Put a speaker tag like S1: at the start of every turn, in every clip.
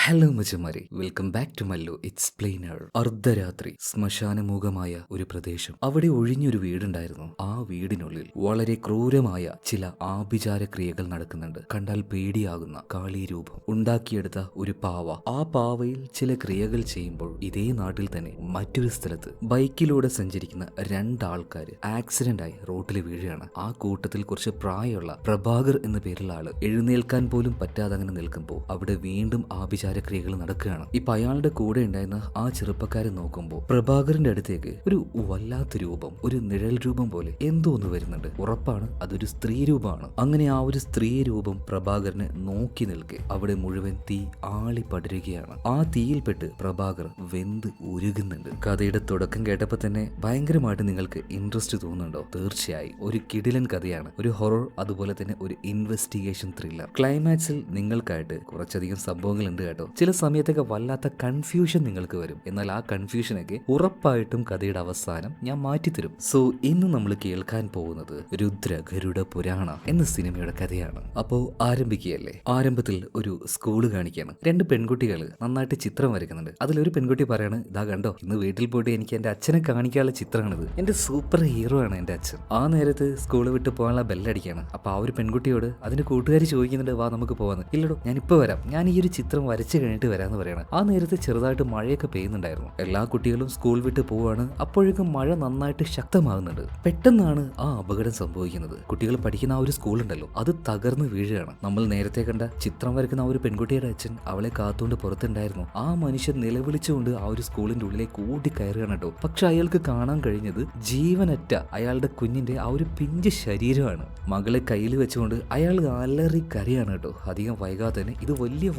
S1: Hello മച്ചമാരെ, welcome back to Mallu explainer. അർദ്ധരാത്രി ശ്മശാനമുഖമായ ഒരു പ്രദേശം. അവിടെ ഒഴിഞ്ഞൊരു വീടുണ്ടായിരുന്നു. ആ വീടിനുള്ളിൽ വളരെ ക്രൂരമായ ചില ആഭിചാര ക്രിയകൾ നടക്കുന്നുണ്ട്. കണ്ടാൽ പേടിയാകുന്ന കാളീരൂപം ഉണ്ടാക്കിയെടുത്ത ഒരു പാവ. ആ പാവയിൽ ചില ക്രിയകൾ ചെയ്യുമ്പോൾ ഇതേ നാട്ടിൽ തന്നെ മറ്റൊരു സ്ഥലത്ത് ബൈക്കിലൂടെ സഞ്ചരിക്കുന്ന രണ്ടാൾക്കാര് ആക്സിഡന്റ് ആയി റോട്ടിൽ വീഴുകയാണ്. ആ കൂട്ടത്തിൽ കുറച്ച് പ്രായമുള്ള പ്രഭാകർ എന്ന പേരുള്ള ആള് എഴുന്നേൽക്കാൻ പോലും പറ്റാതെ അങ്ങനെ നിൽക്കുമ്പോൾ അവിടെ വീണ്ടും ആഭിചാരക്രിയകൾ നടക്കുകയാണ്. ഇപ്പൊ അയാളുടെ കൂടെ ഉണ്ടായിരുന്ന ആ ചെറുപ്പക്കാരെ നോക്കുമ്പോൾ പ്രഭാകരന്റെ അടുത്തേക്ക് ഒരു വല്ലാത്ത രൂപം, ഒരു നിഴൽ രൂപം പോലെ എന്തോ ഒന്ന് വരുന്നുണ്ട്. ഉറപ്പാണ് അതൊരു സ്ത്രീ രൂപമാണ്. അങ്ങനെ ആ ഒരു സ്ത്രീ രൂപം പ്രഭാകരനെ നോക്കി നിൽക്കെ അവിടെ മുഴുവൻ തീ ആളി പടരുകയാണ്. ആ തീയിൽപ്പെട്ട് പ്രഭാകർ വെന്ത് ഉരുകുന്നുണ്ട്. കഥയുടെ തുടക്കം കേട്ടപ്പോൾ തന്നെ ഭയങ്കരമായിട്ട് നിങ്ങൾക്ക് ഇൻട്രസ്റ്റ് തോന്നുന്നുണ്ടോ? തീർച്ചയായും ഒരു കിടിലൻ കഥയാണ്. ഒരു ഹൊറർ, അതുപോലെ തന്നെ ഒരു ഇൻവെസ്റ്റിഗേഷൻ ത്രില്ലർ. ക്ലൈമാക്സിൽ നിങ്ങൾക്കായിട്ട് കുറച്ചധികം സംഭവങ്ങൾ ഉണ്ട് കേട്ടോ. ചില സമയത്തൊക്കെ വല്ലാത്ത കൺഫ്യൂഷൻ നിങ്ങൾക്ക് വരും. എന്നാൽ ആ കൺഫ്യൂഷനൊക്കെ ഉറപ്പായിട്ടും കഥയുടെ അവസാനം ഞാൻ മാറ്റിത്തരും. സോ ഇന്ന് നമ്മൾ കേൾക്കാൻ പോകുന്നത് രുദ്ര ഗരുഡ പുരാണ എന്ന സിനിമയുടെ കഥയാണ്. അപ്പോ ആരംഭിക്കുകയല്ലേ. ആരംഭത്തിൽ ഒരു സ്കൂള് കാണിക്കുകയാണ്. രണ്ട് പെൺകുട്ടികൾ നന്നായിട്ട് ചിത്രം വരയ്ക്കുന്നുണ്ട്. അതിലൊരു പെൺകുട്ടി പറയാണ്, ഇതാ കണ്ടോ, ഇന്ന് വീട്ടിൽ പോയിട്ട് എനിക്ക് എന്റെ അച്ഛനെ കാണിക്കാനുള്ള ചിത്രമാണിത്. എന്റെ സൂപ്പർ ഹീറോ ആണ് എന്റെ അച്ഛൻ. ആ നേരത്ത് സ്കൂള് വിട്ട് പോകാനുള്ള ബെല്ലടിക്കുകയാണ്. അപ്പൊ ആ ഒരു പെൺകുട്ടിയോട് അതിന്റെ കൂട്ടുകാരി ചോദിക്കുന്നുണ്ട്, വാ നമുക്ക് പോവാന്ന്. ഇല്ലടോ, ഞാൻ ഇപ്പൊ വരാം, ഞാൻ ഈ ഒരു ചിത്രം വരച്ചു കഴിഞ്ഞിട്ട് വരാമെന്ന് പറയണം. ആ നേരത്തെ ചെറുതായിട്ട് മഴയൊക്കെ പെയ്യുന്നുണ്ടായിരുന്നു. എല്ലാ കുട്ടികളും സ്കൂൾ വിട്ട് പോവാണ്. അപ്പോഴേക്കും മഴ നന്നായിട്ട് ശക്തമാകുന്നുണ്ട്. പെട്ടെന്നാണ് ആ അപകടം സംഭവിക്കുന്നത്. കുട്ടികൾ പഠിക്കുന്ന ആ ഒരു സ്കൂൾ ഉണ്ടല്ലോ, അത് തകർന്ന് വീഴുകയാണ്. നമ്മൾ നേരത്തെ കണ്ട ചിത്രം വരയ്ക്കുന്ന ആ ഒരു പെൺകുട്ടിയുടെ അച്ഛൻ അവളെ കാത്തുകൊണ്ട് പുറത്തുണ്ടായിരുന്നു. ആ മനുഷ്യൻ നിലവിളിച്ചുകൊണ്ട് ആ ഒരു സ്കൂളിന്റെ ഉള്ളിലേക്ക് ഓടി കയറുകയാണ് കേട്ടോ. പക്ഷെ അയാൾക്ക് കാണാൻ കഴിഞ്ഞത് ജീവനറ്റ അയാളുടെ കുഞ്ഞിന്റെ ആ ഒരു പിഞ്ച് ശരീരമാണ്. മകളെ കയ്യിൽ വെച്ചുകൊണ്ട് അയാൾ അലറി കരയാണ് കേട്ടോ. അധികം വൈകാതെ തന്നെ ഇത് വലിയ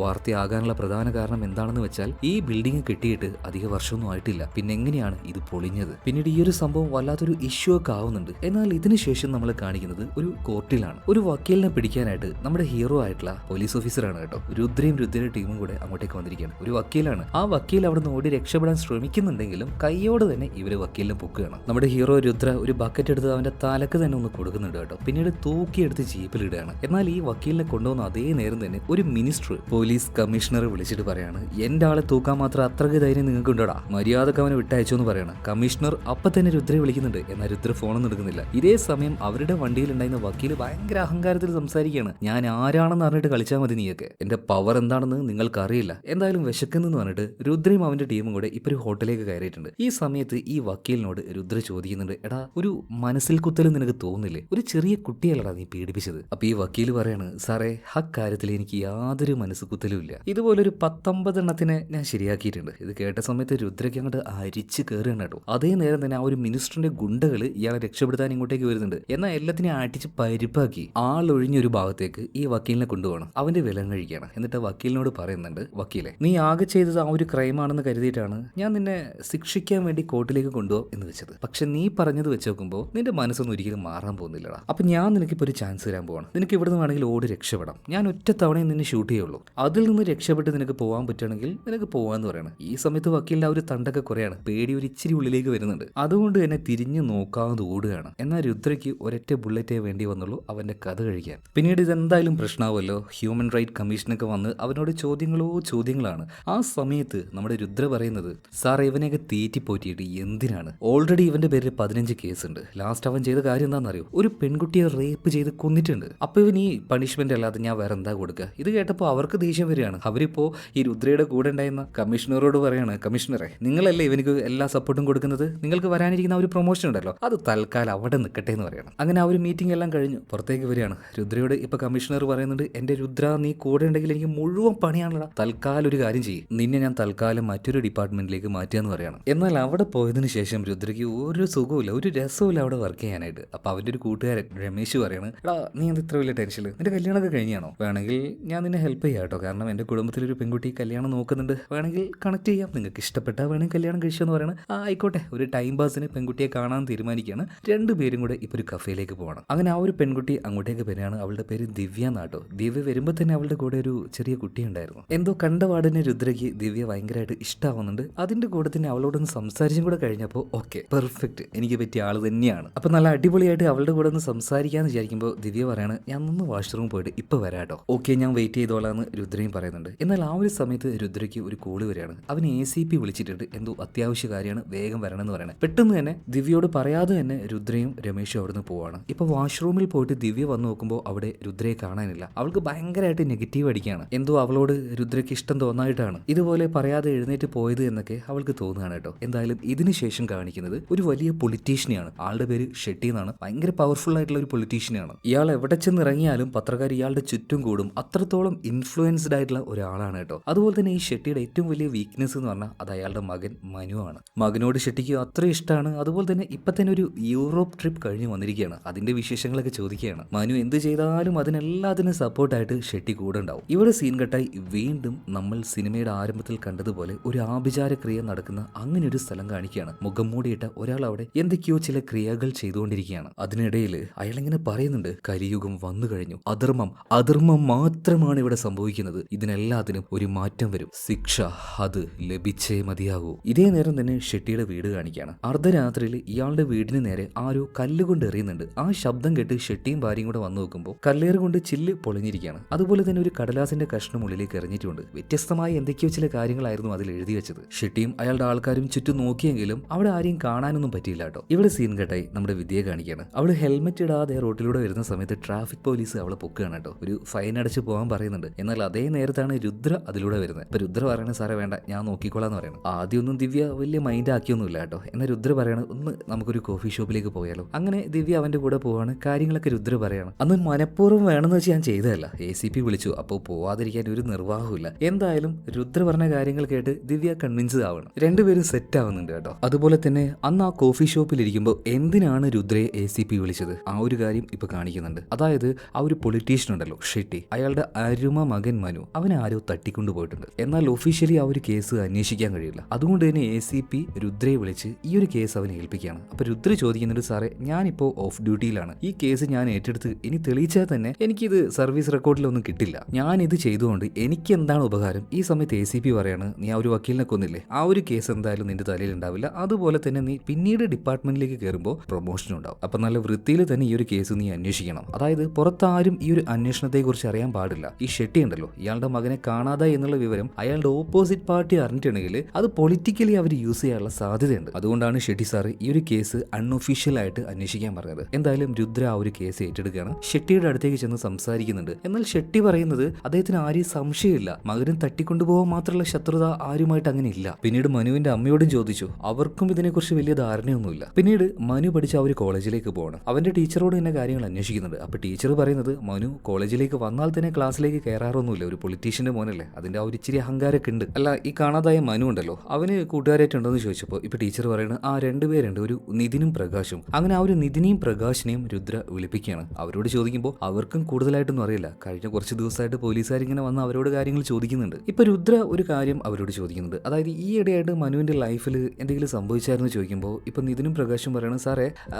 S1: വാർത്തയാകാനുള്ള പ്രധാന കാരണം എന്താണെന്ന് വെച്ചാൽ, ഈ ബിൽഡിംഗ് കെട്ടിയിട്ട് അധിക വർഷമൊന്നും ആയിട്ടില്ല. പിന്നെ എങ്ങനെയാണ് ഇത് പൊളിഞ്ഞത്? പിന്നീട് ഈ ഒരു സംഭവം വല്ലാത്തൊരു ഇഷ്യൂ ഒക്കെ ആവുന്നുണ്ട്. എന്നാൽ ഇതിനുശേഷം നമ്മൾ കാണിക്കുന്നത് ഒരു കോർട്ടിലാണ്. ഒരു വക്കീലിനെ പിടിക്കാനായിട്ട് നമ്മുടെ ഹീറോ ആയിട്ടുള്ള പോലീസ് ഓഫീസറാണ് കേട്ടോ. രുദ്രയുടെ ടീമും കൂടെ അങ്ങോട്ടേക്ക് വന്നിരിക്കുകയാണ്. ഒരു വക്കീലാണ്. ആ വക്കീൽ അവിടെ നിന്ന് ഓടി രക്ഷപ്പെടാൻ ശ്രമിക്കുന്നുണ്ടെങ്കിലും കൈയോടെ തന്നെ ഇവര് വക്കീലിനെ പൊക്കുകയാണ്. നമ്മുടെ ഹീറോ രുദ്ര ഒരു ബക്കറ്റ് എടുത്ത് അവന്റെ തലക്ക് തന്നെ ഒന്ന് കൊടുക്കുന്നുണ്ട് കേട്ടോ. പിന്നീട് തൂക്കിയെടുത്ത് ജീപ്പിലിടുകയാണ്. എന്നാൽ ഈ വക്കീലിനെ കൊണ്ടുവന്ന അതേ നേരം തന്നെ ഒരു മിനിസ്റ്റർ പോലീസ് കമ്മീഷണറെ വിളിച്ചിട്ട് പറയാണ്, എന്റെ ആളെ തൂക്കാൻ മാത്രം അത്രയ്ക്ക് ധൈര്യം നിങ്ങൾക്ക് ഉണ്ടോടാ, മര്യാദക്ക് അവനെ വിട്ടയച്ചോ എന്ന് പറയണം. കമ്മീഷണർ അപ്പൊ തന്നെ രുദ്രയെ വിളിക്കുന്നുണ്ട്. എന്നാൽ രുദ്ര ഫോണൊന്നും എടുക്കുന്നില്ല. ഇതേ സമയം അവരുടെ വണ്ടിയിലുണ്ടായിരുന്ന വക്കീല് ഭയങ്കര അഹങ്കാരത്തിൽ സംസാരിക്കുകയാണ്, ഞാൻ ആരാണെന്ന് അറിഞ്ഞിട്ട് കളിച്ചാൽ മതി, നീയൊക്കെ എന്റെ പവർ എന്താണെന്ന് നിങ്ങൾക്ക് അറിയില്ല, എന്തായാലും വിശക്കുന്നെന്ന് പറഞ്ഞിട്ട് രുദ്രയും അവന്റെ ടീമും കൂടെ ഇപ്പൊ ഒരു ഹോട്ടലിലേക്ക് കയറിയിട്ടുണ്ട്. ഈ സമയത്ത് ഈ വക്കീലിനോട് രുദ്ര ചോദിക്കുന്നുണ്ട്, എടാ ഒരു മനസ്സിൽ കുത്തലും നിനക്ക് തോന്നില്ലേ? ഒരു ചെറിയ കുട്ടിയല്ലടാ നീ പീഡിപ്പിച്ചത്? അപ്പൊ ഈ വക്കീല് പറയാണ്, സാറേ അക്കാര്യത്തിൽ എനിക്ക് യാതൊരു മനസ്സുകുത്തലും ഇല്ല. ഇതുപോലൊരു 19 എണ്ണത്തിനെ ഞാൻ ശരിയാക്കിയിട്ടുണ്ട്. ഇത് കേട്ട സമയത്ത് രുദ്രയ്ക്ക് അങ്ങോട്ട് അരിച്ച് കയറുകയാണ് കേട്ടോ. അതേ നേരം തന്നെ ആ ഒരു മിനിസ്റ്ററിന്റെ ഗുണ്ടകൾ ഇയാളെ രക്ഷപ്പെടുത്താൻ ഇങ്ങോട്ടേക്ക് വരുന്നുണ്ട്. എന്നാൽ എല്ലാത്തിനെയും അടിച്ച് പരിപ്പാക്കി ആളൊഴിഞ്ഞൊരു ഭാഗത്തേക്ക് ഈ വക്കീലിനെ കൊണ്ടുപോകണം. അവന്റെ വിലം കഴിക്കുകയാണ്. എന്നിട്ട് വക്കീലിനോട് പറയുന്നുണ്ട്, വക്കീലെ, നീ ആകെ ചെയ്തത് ആ ഒരു ക്രൈമാണെന്ന് കരുതിയിട്ടാണ് ഞാൻ നിന്നെ ശിക്ഷിക്കാൻ വേണ്ടി കോർട്ടിലേക്ക് കൊണ്ടുപോകും എന്ന് വെച്ചത്. പക്ഷെ നീ പറഞ്ഞത് വെച്ച് നോക്കുമ്പോൾ നിന്റെ മനസ്സൊന്നും ഒരിക്കലും മാറാൻ പോകുന്നില്ലടാ. അപ്പൊ ഞാൻ നിനക്കിപ്പോൾ ഒരു ചാൻസ് തരാൻ പോവാണ്. നിനക്ക് ഇവിടുന്ന് വേണമെങ്കിൽ ഓടി രക്ഷപ്പെടാം. ഞാൻ ഒറ്റ തവണയും നിന്നെ ഷൂട്ട് ചെയ്യുള്ളൂ. അതിൽ നിന്ന് രക്ഷപ്പെട്ട് നിനക്ക് പോകാൻ പറ്റുകയാണെങ്കിൽ നിനക്ക് പോകാന്ന് പറയണം. ഈ സമയത്ത് വക്കീലിന്റെ ആ ഒരു തണ്ടൊക്കെ കുറയാണ്. പേടി ഒരു ഇച്ചിരി ഉള്ളിലേക്ക് വരുന്നുണ്ട്. അതുകൊണ്ട് തന്നെ തിരിഞ്ഞു നോക്കാതെ ഓടുകയാണ്. എന്നാൽ രുദ്രയ്ക്ക് ഒരൊറ്റ ബുള്ളറ്റേ വേണ്ടി വന്നുള്ളൂ അവന്റെ കഥ കഴിക്കാൻ. പിന്നീട് ഇതെന്തായാലും പ്രശ്നമാവുമല്ലോ. ഹ്യൂമൻ റൈറ്റ് കമ്മീഷനൊക്കെ വന്ന് അവനോട് ചോദ്യങ്ങളാണ്. ആ സമയത്ത് നമ്മുടെ രുദ്ര പറയുന്നത്, സാർ ഇവനെയൊക്കെ തീറ്റിപ്പോറ്റിയിട്ട് എന്തിനാണ്? ഓൾറെഡി ഇവന്റെ പേരിൽ 15 കേസുണ്ട്. ലാസ്റ്റ് അവൻ ചെയ്ത കാര്യം എന്താണെന്നറിയോ? ഒരു പെൺകുട്ടിയെ റേപ്പ് ചെയ്ത് കൊന്നിട്ടുണ്ട്. അപ്പൊ ഇവൻ ഈ പണിഷ്മെന്റ് അല്ലാതെ ഞാൻ വേറെ എന്താ കൊടുക്കുക? ഇത് കേട്ടപ്പോൾ അവർക്ക് ദേഷ്യം വരികയാണ്. അവരിപ്പോ ഈ രുദ്രയുടെ കൂടെ ഉണ്ടായിരുന്ന കമ്മീഷണറോട് പറയാണ്, കമ്മീഷണറെ, നിങ്ങളല്ലേ ഇവനിക്ക് എല്ലാ സപ്പോർട്ടും കൊടുക്കുന്നത്, നിങ്ങൾക്ക് വരാനിരിക്കുന്ന ഒരു പ്രൊമോഷൻ ഉണ്ടല്ലോ, അത് തൽക്കാലം അവിടെ നിൽക്കട്ടെ എന്ന് പറയണം. അങ്ങനെ ആ ഒരു മീറ്റിംഗ് എല്ലാം കഴിഞ്ഞു പുറത്തേക്ക് വരികയാണ്. രുദ്രയോട് ഇപ്പൊ കമ്മീഷണർ പറയുന്നുണ്ട്, എന്റെ രുദ്ര നീ കൂടെ ഉണ്ടെങ്കിൽ എനിക്ക് മുഴുവൻ പണിയാണല്ലോ, തൽക്കാലം ഒരു കാര്യം ചെയ്യും, നിന്നെ ഞാൻ തൽക്കാലം മറ്റൊരു ഡിപ്പാർട്ട്മെന്റിലേക്ക് മാറ്റിയെന്ന് പറയണം. എന്നാൽ അവിടെ പോയതിനു ശേഷം രുദ്രയ്ക്ക് ഒരു സുഖമില്ല, ഒരു രസമില്ല അവിടെ വർക്ക് ചെയ്യാനായിട്ട്. അപ്പൊ അവന്റെ ഒരു കൂട്ടുകാരൻ രമേശ് പറയാണ്, എടാ നീ എന്ത് ഇത്ര വലിയ ടെൻഷനിൽ, നിന്റെ കല്യാണമൊക്കെ കഴിഞ്ഞാണോ? വേണമെങ്കിൽ ഞാൻ നിന്നെ ഹെൽപ്പ് ചെയ്യാം കേട്ടോ, കാരണം എൻ്റെ കുടുംബത്തിലൊരു പെൺകുട്ടി കല്യാണം നോക്കുന്നുണ്ട്, വേണമെങ്കിൽ കണക്ട് ചെയ്യാം, നിങ്ങൾക്ക് ഇഷ്ടപ്പെട്ടാൽ വേണമെങ്കിൽ കല്യാണം കഴിച്ചെന്ന് പറയണം. ആയിക്കോട്ടെ. ഒരു ടൈം പാസിന് പെൺകുട്ടിയെ കാണാൻ തീരുമാനിക്കുകയാണ്. രണ്ടുപേരും കൂടെ ഇപ്പോൾ ഒരു കഫേയിലേക്ക് പോകണം. അങ്ങനെ ആ ഒരു പെൺകുട്ടി അങ്ങോട്ടേക്ക് വരികയാണ്. അവളുടെ പേര് ദിവ്യ നാട്ടോ. ദിവ്യ വരുമ്പോൾ തന്നെ അവളുടെ കൂടെ ഒരു ചെറിയ കുട്ടി ഉണ്ടായിരുന്നു. എന്തോ കണ്ടപാടിന് രുദ്രയ്ക്ക് ദിവ്യ ഭയങ്കരമായിട്ട് ഇഷ്ടമാവുന്നുണ്ട്. അതിന്റെ കൂടെ തന്നെ അവളോടൊന്ന് സംസാരിച്ചും കൂടെ കഴിഞ്ഞപ്പോൾ ഓക്കെ, പെർഫെക്റ്റ്, എനിക്ക് പറ്റിയ ആൾ തന്നെയാണ്. അപ്പൊ നല്ല അടിപൊളിയായിട്ട് അവളുടെ കൂടെ ഒന്ന് സംസാരിക്കാന്ന് വിചാരിക്കുമ്പോൾ ദിവ്യ പറയാണ്, ഞാൻ ഒന്ന് വാഷ്റൂമിൽ പോയിട്ട് ഇപ്പൊ വരാട്ടോ. ഓക്കെ, ഞാൻ വെയിറ്റ് ചെയ്തോളാന്ന് രുദ്ര രുദ്രയും പറയുന്നുണ്ട്. എന്നാൽ ആ ഒരു സമയത്ത് രുദ്രയ്ക്ക് ഒരു കോള് വരികയാണ്. അവൻ ACP വിളിച്ചിട്ടുണ്ട്, എന്തോ അത്യാവശ്യ കാര്യമാണ്, വേഗം വരണം എന്ന് പറയണേ. പെട്ടെന്ന് തന്നെ ദിവ്യയോട് പറയാതെ തന്നെ രുദ്രയും രമേശും അവിടുന്ന് പോവാണ്. ഇപ്പൊ വാഷ്റൂമിൽ പോയിട്ട് ദിവ്യ വന്ന് നോക്കുമ്പോൾ അവിടെ രുദ്രയെ കാണാനില്ല. അവൾക്ക് ഭയങ്കരമായിട്ട് നെഗറ്റീവ് അടിക്കുകയാണ്. എന്തോ അവളോട് രുദ്രയ്ക്ക് ഇഷ്ടം തോന്നായിട്ടാണ് ഇതുപോലെ പറയാതെ എഴുന്നേറ്റ് പോയത് എന്നൊക്കെ അവൾക്ക് തോന്നുകയാണ് കേട്ടോ. എന്തായാലും ഇതിനുശേഷം കാണിക്കുന്നത് ഒരു വലിയ പൊളിറ്റീഷ്യനെയാണ്. ആളുടെ പേര് ഷെട്ടി എന്നാണ്. ഭയങ്കര പവർഫുൾ ആയിട്ടുള്ള ഒരു പൊളിറ്റീഷ്യനാണ്. ഇയാൾ എവിടെ ചെന്ന് ഇറങ്ങിയാലും പത്രക്കാർ ഇയാളുടെ ചുറ്റും കൂടും. അത്രത്തോളം ഇൻഫ്ലുവൻസ്ഡ് ആയിട്ടുള്ള ഒരാളാണ് കേട്ടോ. അതുപോലെ തന്നെ ഈ ഷെട്ടിയുടെ ഏറ്റവും വലിയ വീക്ക്നെസ് എന്ന് പറഞ്ഞാൽ അത് അയാളുടെ മകൻ മനു ആണ്. മകനോട് ഷെട്ടിക്ക് അത്ര ഇഷ്ടമാണ്. അതുപോലെ തന്നെ ഇപ്പൊ തന്നെ ഒരു യൂറോപ്പ് ട്രിപ്പ് കഴിഞ്ഞ് വന്നിരിക്കുകയാണ്. അതിന്റെ വിശേഷങ്ങളൊക്കെ ചോദിക്കുകയാണ്. മനു എന്ത് ചെയ്താലും അതിനെല്ലാത്തിനും സപ്പോർട്ടായിട്ട് ഷെട്ടി കൂടെ ഉണ്ടാവും. ഇവിടെ സീൻ കട്ടായി വീണ്ടും നമ്മൾ സിനിമയുടെ ആരംഭത്തിൽ കണ്ടതുപോലെ ഒരു ആഭിചാരക്രിയ നടക്കുന്ന അങ്ങനെ ഒരു സ്ഥലം കാണിക്കുകയാണ്. മുഖം മൂടിയിട്ട ഒരാൾ അവിടെ എന്തൊക്കെയോ ചില ക്രിയകൾ ചെയ്തുകൊണ്ടിരിക്കുകയാണ്. അതിനിടയിൽ അയാൾ ഇങ്ങനെ പറയുന്നുണ്ട്, കലിയുഗം വന്നു കഴിഞ്ഞു, അധർമ്മം മാത്രമാണ് ഇവിടെ സംഭവിക്കുന്നത്, ഇതിനെല്ലാത്തിനും ഒരു മാറ്റം വരും, ശിക്ഷ അത് ലഭിച്ചേ മതിയാകൂ. ഇതേ നേരം തന്നെ ഷെട്ടിയുടെ വീട് കാണിക്കുകയാണ്. അർദ്ധരാത്രിയിൽ ഇയാളുടെ വീടിന് നേരെ ആരോ കല്ലുകൊണ്ട് എറിയുന്നുണ്ട്. ആ ശബ്ദം കേട്ട് ഷെട്ടിയും ഭാര്യയും കൂടെ വന്നു നോക്കുമ്പോൾ കല്ലേറ് കൊണ്ട് ചില്ല് പൊളിഞ്ഞിരിക്കുകയാണ്. അതുപോലെ തന്നെ ഒരു കടലാസിന്റെ കഷ്ണം ഉള്ളിലേക്ക് എറിഞ്ഞിട്ടുണ്ട്. വ്യത്യസ്തമായ എന്തൊക്കെയോ ചില കാര്യങ്ങളായിരുന്നു അതിൽ എഴുതി വെച്ചത്. ഷെട്ടിയും അയാളുടെ ആൾക്കാരും ചുറ്റും നോക്കിയെങ്കിലും അവിടെ ആരെയും കാണാനൊന്നും പറ്റിയില്ല കേട്ടോ. ഇവിടെ സീൻ കട്ടായി നമ്മുടെ വിദ്യയെ കാണിക്കുകയാണ്. അവള് ഹെൽമെറ്റ് ഇടാതെ റോട്ടിലൂടെ വരുന്ന സമയത്ത് ട്രാഫിക് പോലീസ് അവളെ പൊക്കുകയാണ് കേട്ടോ. ഒരു ഫൈൻ അടച്ച് പോകാൻ പറയുന്നുണ്ട്. എന്നാൽ അതേ നേരത്താണ് രുദ്ര അതിലൂടെ വരുന്നത്. അപ്പൊ രുദ്ര പറയണ സാറേ വേണ്ട, ഞാൻ നോക്കിക്കോളാന്ന് പറയണം. ആദ്യമൊന്നും ദിവ്യ വലിയ മൈൻഡ് ആക്കിയൊന്നുമില്ല കേട്ടോ. എന്നാൽ രുദ്ര പറയണ ഒന്ന് നമുക്കൊരു കോഫി ഷോപ്പിലേക്ക് പോയാലോ. അങ്ങനെ ദിവ്യ അവന്റെ കൂടെ പോവാണ്. കാര്യങ്ങളൊക്കെ രുദ്ര പറയാണ്. അന്ന് മനഃപൂർവ്വം വേണമെന്ന് വെച്ച് ഞാൻ ചെയ്തതല്ല, ACP വിളിച്ചു, അപ്പോൾ പോവാതിരിക്കാൻ ഒരു നിർവാഹമില്ല. എന്തായാലും രുദ്ര പറഞ്ഞ കാര്യങ്ങൾ കേട്ട് ദിവ്യ കൺവിൻസ് ആവണം. രണ്ടുപേരും സെറ്റ് ആവുന്നുണ്ട് കേട്ടോ. അതുപോലെ തന്നെ അന്ന് ആ കോഫി ഷോപ്പിൽ ഇരിക്കുമ്പോൾ എന്തിനാണ് രുദ്രയെ ACP വിളിച്ചത് ആ ഒരു കാര്യം ഇപ്പൊ കാണിക്കുന്നുണ്ട്. അതായത് ആ ഒരു പൊളിറ്റീഷ്യൻ ഉണ്ടല്ലോ ഷെട്ടി, അയാളുടെ അരുമ മകൻ മനു അവനെ ആരോ തട്ടിക്കൊണ്ടുപോയിട്ടുണ്ട്. എന്നാൽ ഒഫീഷ്യലി ആ ഒരു കേസ് അന്വേഷിക്കാൻ കഴിയില്ല. അതുകൊണ്ട് തന്നെ ACP രുദ്രയെ വിളിച്ച് ഈ ഒരു കേസ് അവനെ ഏൽപ്പിക്കുകയാണ്. അപ്പൊ രുദ്ര ചോദിക്കുന്നുണ്ട്, സാറേ ഞാനിപ്പോ ഓഫ് ഡ്യൂട്ടിയിലാണ്, ഈ കേസ് ഞാൻ ഏറ്റെടുത്ത് ഇനി തെളിയിച്ചാൽ തന്നെ എനിക്കിത് സർവീസ് റെക്കോർഡിലൊന്നും കിട്ടില്ല, ഞാൻ ഇത് ചെയ്തുകൊണ്ട് എനിക്ക് എന്താണ് ഉപകാരം? ഈ സമയത്ത് ACP പറയാണ്, നീ ആ ഒരു വക്കീലിനെ കൊന്നില്ലേ, ആ ഒരു കേസ് എന്തായാലും നിന്റെ തലയിൽ ഉണ്ടാവില്ല. അതുപോലെ തന്നെ നീ പിന്നീട് ഡിപ്പാർട്ട്മെന്റിലേക്ക് കയറുമ്പോൾ പ്രൊമോഷൻ ഉണ്ടാവും. അപ്പൊ നല്ല വൃത്തിയിൽ തന്നെ ഈ ഒരു കേസ് നീ അന്വേഷിക്കണം. അതായത് പുറത്താരും ഈ ഒരു അന്വേഷണത്തെ കുറിച്ച് അറിയാൻ പാടില്ല. ഈ ഷെട്ടി ഉണ്ടല്ലോ, ഇയാളുടെ മകനെ കാണാതെ എന്നുള്ള വിവരം അയാളുടെ ഓപ്പോസിറ്റ് പാർട്ടി അറിഞ്ഞിട്ടുണ്ടെങ്കിൽ അത് പൊളിറ്റിക്കലി അവർ യൂസ് ചെയ്യാനുള്ള സാധ്യതയുണ്ട്. അതുകൊണ്ടാണ് ഷെട്ടി സാറ് ഈ ഒരു കേസ് അൺഒഫീഷ്യൽ ആയിട്ട് അന്വേഷിക്കാൻ പറഞ്ഞത്. എന്തായാലും രുദ്ര ആ ഒരു കേസ് ഏറ്റെടുക്കുകയാണ്. ഷെട്ടിയുടെ അടുത്തേക്ക് ചെന്ന് സംസാരിക്കുന്നുണ്ട്. എന്നാൽ ഷെട്ടി പറയുന്നത് അദ്ദേഹത്തിന് ആരെയും സംശയമില്ല, മകനും തട്ടിക്കൊണ്ടുപോകാൻ മാത്രമുള്ള ശത്രുത ആരുമായിട്ട് അങ്ങനെ ഇല്ല. പിന്നീട് മനുവിന്റെ അമ്മയോടും ചോദിച്ചു, അവർക്കും ഇതിനെക്കുറിച്ച് വലിയ ധാരണയൊന്നുമില്ല. പിന്നീട് മനു പഠിച്ച ആ ഒരു കോളേജിലേക്ക് പോകണം. അവന്റെ ടീച്ചറോട് തന്നെ കാര്യങ്ങൾ അന്വേഷിക്കുന്നുണ്ട്. അപ്പൊ ടീച്ചർ പറയുന്നത്, മനു കോളേജിലേക്ക് വന്നാൽ തന്നെ ക്ലാസ്സിലേക്ക് കയറാറൊന്നുമില്ല, ഒരു പൊളിറ്റീഷ്യന്റെ മോനല്ലേ, അതിന്റെ ആ ഒരു ഇച്ചിരി അഹങ്കാരമൊക്കെ ഉണ്ട്. അല്ല ഈ കാണാതായ മനു ഉണ്ടല്ലോ, അവന് കൂട്ടുകാരായിട്ടുണ്ടോന്ന് ചോദിച്ചപ്പോൾ ഇപ്പൊ ടീച്ചർ പറയുന്നത്, ആ രണ്ടുപേരുണ്ട്, ഒരു നിതിനും പ്രകാശും. അങ്ങനെ ആ ഒരു നിതിനെയും പ്രകാശിനെയും രുദ്ര വിളിപ്പിക്കുകയാണ്. അവരോട് ചോദിക്കുമ്പോൾ അവർക്കും കൂടുതലായിട്ടൊന്നും അറിയില്ല. കഴിഞ്ഞ കുറച്ച് ദിവസമായിട്ട് പോലീസുകാർ ഇങ്ങനെ വന്ന് അവരോട് കാര്യങ്ങൾ ചോദിക്കുന്നുണ്ട്. ഇപ്പൊ രുദ്ര ഒരു കാര്യം അവരോട് ചോദിക്കുന്നുണ്ട്. അതായത് ഈ ഇടയായിട്ട് മനുവിന്റെ ലൈഫിൽ എന്തെങ്കിലും സംഭവിച്ചായിരുന്നു ചോദിക്കുമ്പോൾ ഇപ്പൊ നിതിനും പ്രകാശും പറയണം, സാറേ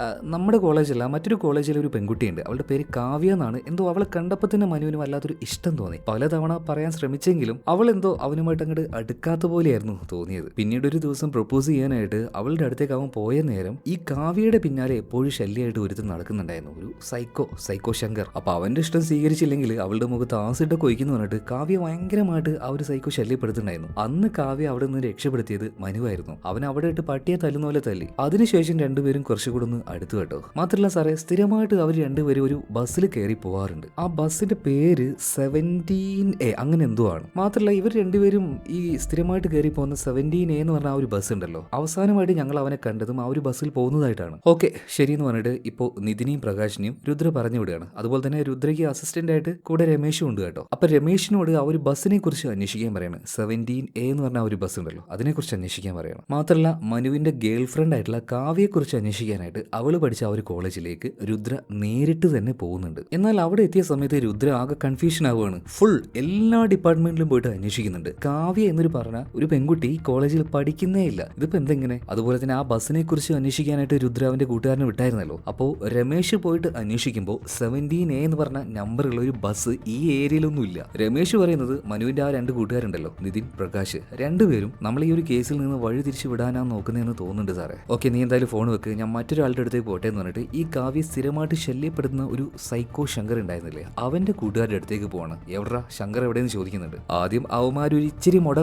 S1: നമ്മുടെ കോളേജല്ല മറ്റൊരു കോളേജിലെ ഒരു പെൺകുട്ടിയുണ്ട്, അവളുടെ പേര് കാവ്യ എന്നാണ്. എന്തോ അവളെ കണ്ടപ്പോൾ തന്നെ മനുവിന് വല്ലാത്തൊരു ഇഷ്ടം തോന്നി. പലതവണ പറയാൻ ശ്രമിച്ചെങ്കിലും അവൾ എന്തോ അവനുമായിട്ട് അങ്ങോട്ട് അടുക്കാത്ത പോലെയായിരുന്നു തോന്നിയത്. പിന്നീട് ഒരു ദിവസം പ്രൊപ്പോസ് ചെയ്യാനായിട്ട് അവളുടെ അടുത്തേക്ക് അവൻ പോയ നേരം ഈ കാവ്യയുടെ പിന്നാലെ എപ്പോഴും ശല്യമായിട്ട് ഒരുത്തൻ നടക്കുന്നുണ്ടായിരുന്നു, ഒരു സൈക്കോ ശങ്കർ. അപ്പൊ അവന്റെ ഇഷ്ടം സ്വീകരിച്ചില്ലെങ്കിൽ അവളുടെ മുഖത്ത് ആസിഡ് കൊയ്ക്കുന്നു പറഞ്ഞിട്ട് കാവ്യ ഭയങ്കരമായിട്ട് ആ ഒരു സൈക്കോ ശല്യപ്പെടുത്തുന്നുണ്ടായിരുന്നു. അന്ന് കാവ്യ അവിടെ നിന്ന് രക്ഷപ്പെടുത്തിയത് മനുവായിരുന്നു. അവൻ അവിടെ ഇട്ട് പട്ടിയെ തല്ലുന്ന പോലെ തല്ലി. അതിനുശേഷം രണ്ടുപേരും കുറച്ചുകൂടെ ഒന്ന് അടുത്തു കേട്ടോ. മാത്രമല്ല സാറേ, സ്ഥിരമായിട്ട് അവർ രണ്ടുപേരും ഒരു ബസ്സിൽ കയറി പോവാറുണ്ട്. ആ ബസ്സിന്റെ പേര് 17A അങ്ങനെ എന്തോ ആണ്. മാത്രമല്ല ഇവർ രണ്ടുപേരും ഈ സ്ഥിരമായിട്ട് കയറി പോകുന്ന 17A എന്ന് പറഞ്ഞ ആ ഒരു ബസ് ഉണ്ടല്ലോ, അവസാനമായിട്ട് ഞങ്ങൾ അവനെ കണ്ടതും ആ ഒരു ബസ്സിൽ പോകുന്നതായിട്ടാണ്. ഓക്കെ ശരി എന്ന് പറഞ്ഞിട്ട് ഇപ്പോൾ നിതിനെയും പ്രകാശിനെയും രുദ്ര പറഞ്ഞു വിടുകയാണ്. അതുപോലെ തന്നെ രുദ്രയ്ക്ക് അസിസ്റ്റന്റ് ആയിട്ട് കൂടെ രമേശും ഉണ്ട് കേട്ടോ. അപ്പൊ രമേശിനോട് ആ ഒരു ബസ്സിനെ കുറിച്ച് അന്വേഷിക്കാൻ പറയാണ്. 17A എന്ന് പറഞ്ഞ ആ ഒരു ബസ് ഉണ്ടല്ലോ, അതിനെക്കുറിച്ച് അന്വേഷിക്കാൻ പറയണം. മാത്രമല്ല മനുവിന്റെ ഗേൾ ഫ്രണ്ട് ആയിട്ടുള്ള കാവ്യയെ കുറിച്ച് അന്വേഷിക്കാനായിട്ട് അവള് പഠിച്ച ആ ഒരു കോളേജിലേക്ക് രുദ്ര നേരിട്ട് തന്നെ പോകുന്നുണ്ട്. എന്നാൽ അവിടെ എത്തിയ സമയത്ത് രുദ്ര ആകെ കൺഫ്യൂഷൻ ആവുകയാണ്. ഫുൾ എല്ലാ ഡിപ്പാർട്ട്മെന്റിലും പോയിട്ട് അന്വേഷിക്കുന്നുണ്ട്. കാവ്യ എന്നൊരു പറഞ്ഞ ഒരു പെൺകുട്ടി കോളേജിൽ പഠിക്കുന്നേ ഇല്ല, ഇതിപ്പോ എന്തെങ്ങനെ? അതുപോലെ തന്നെ ആ ബസ്സിനെ കുറിച്ച് അന്വേഷിക്കാനായിട്ട് രുദ്ര അവന്റെ കൂട്ടുകാരനെ വിട്ടായിരുന്നല്ലോ. അപ്പോൾ രമേശ് പോയിട്ട് അന്വേഷിക്കുമ്പോൾ 17A എന്ന് പറഞ്ഞ നമ്പറുള്ള ഒരു ബസ് ഈ ഏരിയയിലൊന്നും ഇല്ല. രമേശ് പറയുന്നത് മനുവിന്റെ ആ രണ്ട് കൂട്ടുകാരുണ്ടല്ലോ, നിതിൻ പ്രകാശ്, രണ്ടുപേരും നമ്മൾ ഈ ഒരു കേസിൽ നിന്ന് വഴി തിരിച്ചു വിടാനാണ് നോക്കുന്നതെന്ന് തോന്നുന്നുണ്ട് സാറേ. ഓക്കെ നീ എന്തായാലും ഫോൺ വെക്ക്, ഞാൻ മറ്റൊരാളുടെ അടുത്തേക്ക് പോട്ടെ എന്ന് പറഞ്ഞിട്ട് ഈ കാവ്യ സ്ഥിരമായിട്ട് ശല്യപ്പെടുന്ന ഒരു സൈക്കോ ശങ്കർ ഉണ്ടായിരുന്നില്ലേ, അവന്റെ കൂട്ടുകാരുടെ അടുത്തേക്ക് പോവാണ്. എവിടാ ശങ്കർ ശങ്കർ എവിടെയെന്ന് ചോദിക്കുന്നുണ്ട്. ആദ്യം അവന്മാരൊരു ഇച്ചിരി മുട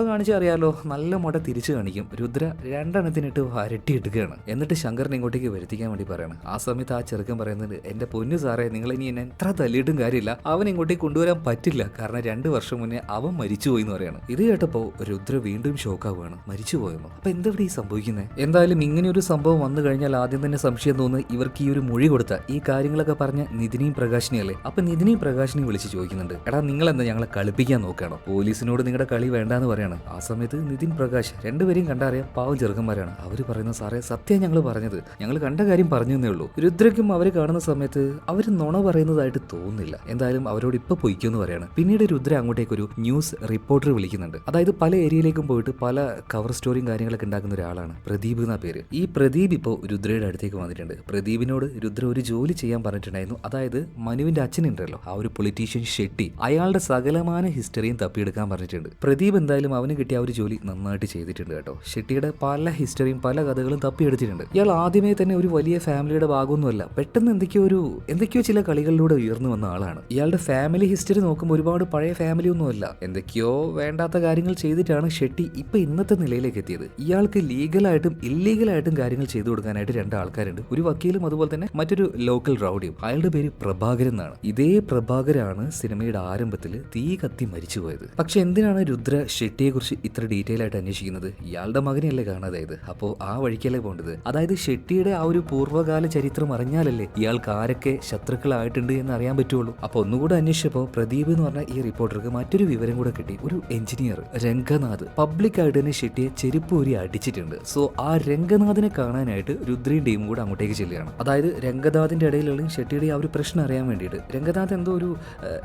S1: കാണിച്ച് അറിയാലോ, നല്ല മുട തിരിച്ചു കാണിക്കും. രുദ്ര രണ്ടെണ്ണത്തിനിട്ട് വരട്ടിയിടുകയാണ്. എന്നിട്ട് ശങ്കറിനെ ഇങ്ങോട്ടേക്ക് വരുത്തിക്കാൻ വേണ്ടി പറയണം. ആ സമയത്ത് ആ ചെറുക്കൻ പറയുന്നത്, എന്റെ പൊന്നു സാറേ, നിങ്ങൾ ഇനി എന്നെ എത്ര തല്ലിയിട്ടും കാര്യമില്ല, അവൻ ഇങ്ങോട്ടേക്ക് കൊണ്ടുവരാൻ പറ്റില്ല, കാരണം 2 വർഷം മുന്നേ അവൻ മരിച്ചുപോയി എന്ന് പറയാണ്. ഇത് കേട്ടപ്പോ രുദ്ര വീണ്ടും ഷോക്കാവുകയാണ്. മരിച്ചുപോയെന്നോ? അപ്പൊ എന്തെവിടെ ഈ സംഭവിക്കുന്നത്? എന്തായാലും ഇങ്ങനെ ഒരു സംഭവം വന്നു കഴിഞ്ഞാൽ ആദ്യം തന്നെ സംശയം തോന്നുന്നത് ഇവർക്ക് ഈ ഒരു മൊഴി കൊടുത്ത ഈ കാര്യങ്ങളൊക്കെ പറഞ്ഞ നിതിനെയും പ്രകാശിനെയല്ലേ. അപ്പൊ നിതിനെയും പ്രകാശിനെയും വിളിച്ച് ചോദിക്കുന്നുണ്ട്, എടാ നിങ്ങൾ എന്താ ഞങ്ങളെ കളിപ്പിക്കാൻ നോക്കുകയാണോ? പോലീസിനോട് നിങ്ങളുടെ കളി വേണ്ടാന്ന് പറയാണ്. ആ സമയത്ത് നിതിൻ പ്രകാശ് രണ്ടുപേരെയും കണ്ടറിയാം, പാവം ചെറുക്കന്മാരാണ്. അവര് പറയുന്ന, സാറേ സത്യം ഞങ്ങൾ പറഞ്ഞത്, ഞങ്ങൾ കണ്ട കാര്യം പറഞ്ഞു എന്നേ ഉള്ളൂ. രുദ്രയ്ക്കും അവര് കാണുന്ന സമയത്ത് അവർ നുണ പറയുന്നതായിട്ട് തോന്നുന്നില്ല. എന്തായാലും അവരോട് ഇപ്പൊ പൊയ്ക്കുമെന്ന് പറയാണ്. പിന്നീട് രുദ്ര അങ്ങോട്ടേക്ക് ഒരു ന്യൂസ് റിപ്പോർട്ടർ വിളിക്കുന്നുണ്ട്. അതായത് പല ഏരിയയിലേക്കും പോയിട്ട് പല കവർ സ്റ്റോറിയും കാര്യങ്ങളൊക്കെ ഉണ്ടാക്കുന്ന ഒരാളാണ്. പ്രദീപ് എന്ന പേര്. ഈ പ്രദീപ് ഇപ്പോൾ രുദ്രയുടെ അടുത്തേക്ക് വന്നിട്ടുണ്ട്. പ്രദീപിനോട് രുദ്ര ഒരു ജോലി ചെയ്യാൻ പറഞ്ഞിട്ടുണ്ടായിരുന്നു. അതായത് മനുവിന്റെ അച്ഛനുണ്ടല്ലോ, ആ ഒരു പൊളിറ്റീഷ്യൻ ഷെട്ടി, അയാളുടെ സകലമാന ഹിസ്റ്ററിയും തപ്പിയെടുക്കാൻ പറഞ്ഞിട്ടുണ്ട്. പ്രദീപ് എന്തായാലും അവന് കിട്ടിയ ആ ഒരു ജോലി നന്നായിട്ട് ചെയ്തിട്ടുണ്ട് കേട്ടോ. ഷെട്ടിയുടെ പല ഹിസ്റ്ററിയും പല കഥകളും തപ്പിയെടുത്തിട്ടുണ്ട്. ഇയാൾ ആദ്യമേ തന്നെ ഒരു വലിയ ഫാമിലിയുടെ ഭാഗമൊന്നുമല്ല, പെട്ടെന്ന് എന്തൊക്കെയോ ചില കളികളിലൂടെ ഉയർന്നു വന്ന ആളാണ്. ഇയാളുടെ ഫാമിലി ഹിസ്റ്ററി നോക്കുമ്പോൾ ഒരുപാട് പഴയ ഫാമിലി ഒന്നുമല്ല, എന്തൊക്കെയോ വേണ്ടാത്ത കാര്യങ്ങൾ ചെയ്തിട്ടാണ് ഷെട്ടി ഇപ്പൊ ഇന്നത്തെ നിലയിലേക്ക് എത്തിയത്. ഇയാൾക്ക് ലീഗലായിട്ടും ഇല്ലീഗലായിട്ടും കാര്യങ്ങൾ ചെയ്തു കൊടുക്കാനായിട്ട് 2 ആൾക്കാരുണ്ട്. ഒരു വക്കീലും അതുപോലെ തന്നെ മറ്റൊരു ലോക്കൽ റൗഡിയും. അയാളുടെ പേര് പ്രഭാകരൻ എന്നാണ്. ഇതേ പ്രഭാകരാണ് സിനിമയുടെ ആരംഭത്തിൽ തീ കത്തി മരിച്ചുപോയത്. പക്ഷെ എന്തിനാണ് രുദ്ര ഷെട്ടിയെ കുറിച്ച് ഇത്ര ഡീറ്റെയിൽ ആയിട്ട് അന്വേഷിക്കുന്നത്? ഇയാളുടെ മകനെയല്ലേ കാണാതായത്, അപ്പോൾ ആ വഴിക്കല്ലേ പോകേണ്ടത്. അതായത് ഷെട്ടിയുടെ ആ ഒരു പൂർവ്വകാല ചരിത്രം അറിഞ്ഞാലല്ലേ ഇയാൾക്ക് ആരൊക്കെ ശത്രുക്കളായിട്ടുണ്ട് എന്ന് അറിയാൻ പറ്റുള്ളൂ. അപ്പൊ ഒന്നുകൂടെ അന്വേഷിച്ചപ്പോൾ പ്രദീപ് എന്ന് പറഞ്ഞ ഈ റിപ്പോർട്ടർക്ക് മറ്റൊരു വിവരം കൂടെ കിട്ടി. ഒരു എഞ്ചിനീയർ രംഗനാഥ് പബ്ലിക്കായിട്ട് തന്നെ ഷെട്ടിയെ ചെരുപ്പ് ഊരി അടിച്ചിട്ടുണ്ട്. സോ ആ രംഗനാഥിനെ കാണാനായിട്ട് രുദ്രയും ടീമും കൂടെ അങ്ങോട്ടേക്ക് ചെല്ലുകയാണ്. അതായത് രംഗനാഥിന്റെ ഇടയിലുള്ള ഷെട്ടിയുടെ ആ ഒരു പ്രശ്നം അറിയാൻ വേണ്ടിയിട്ട്. രംഗനാഥ് എന്തോ ഒരു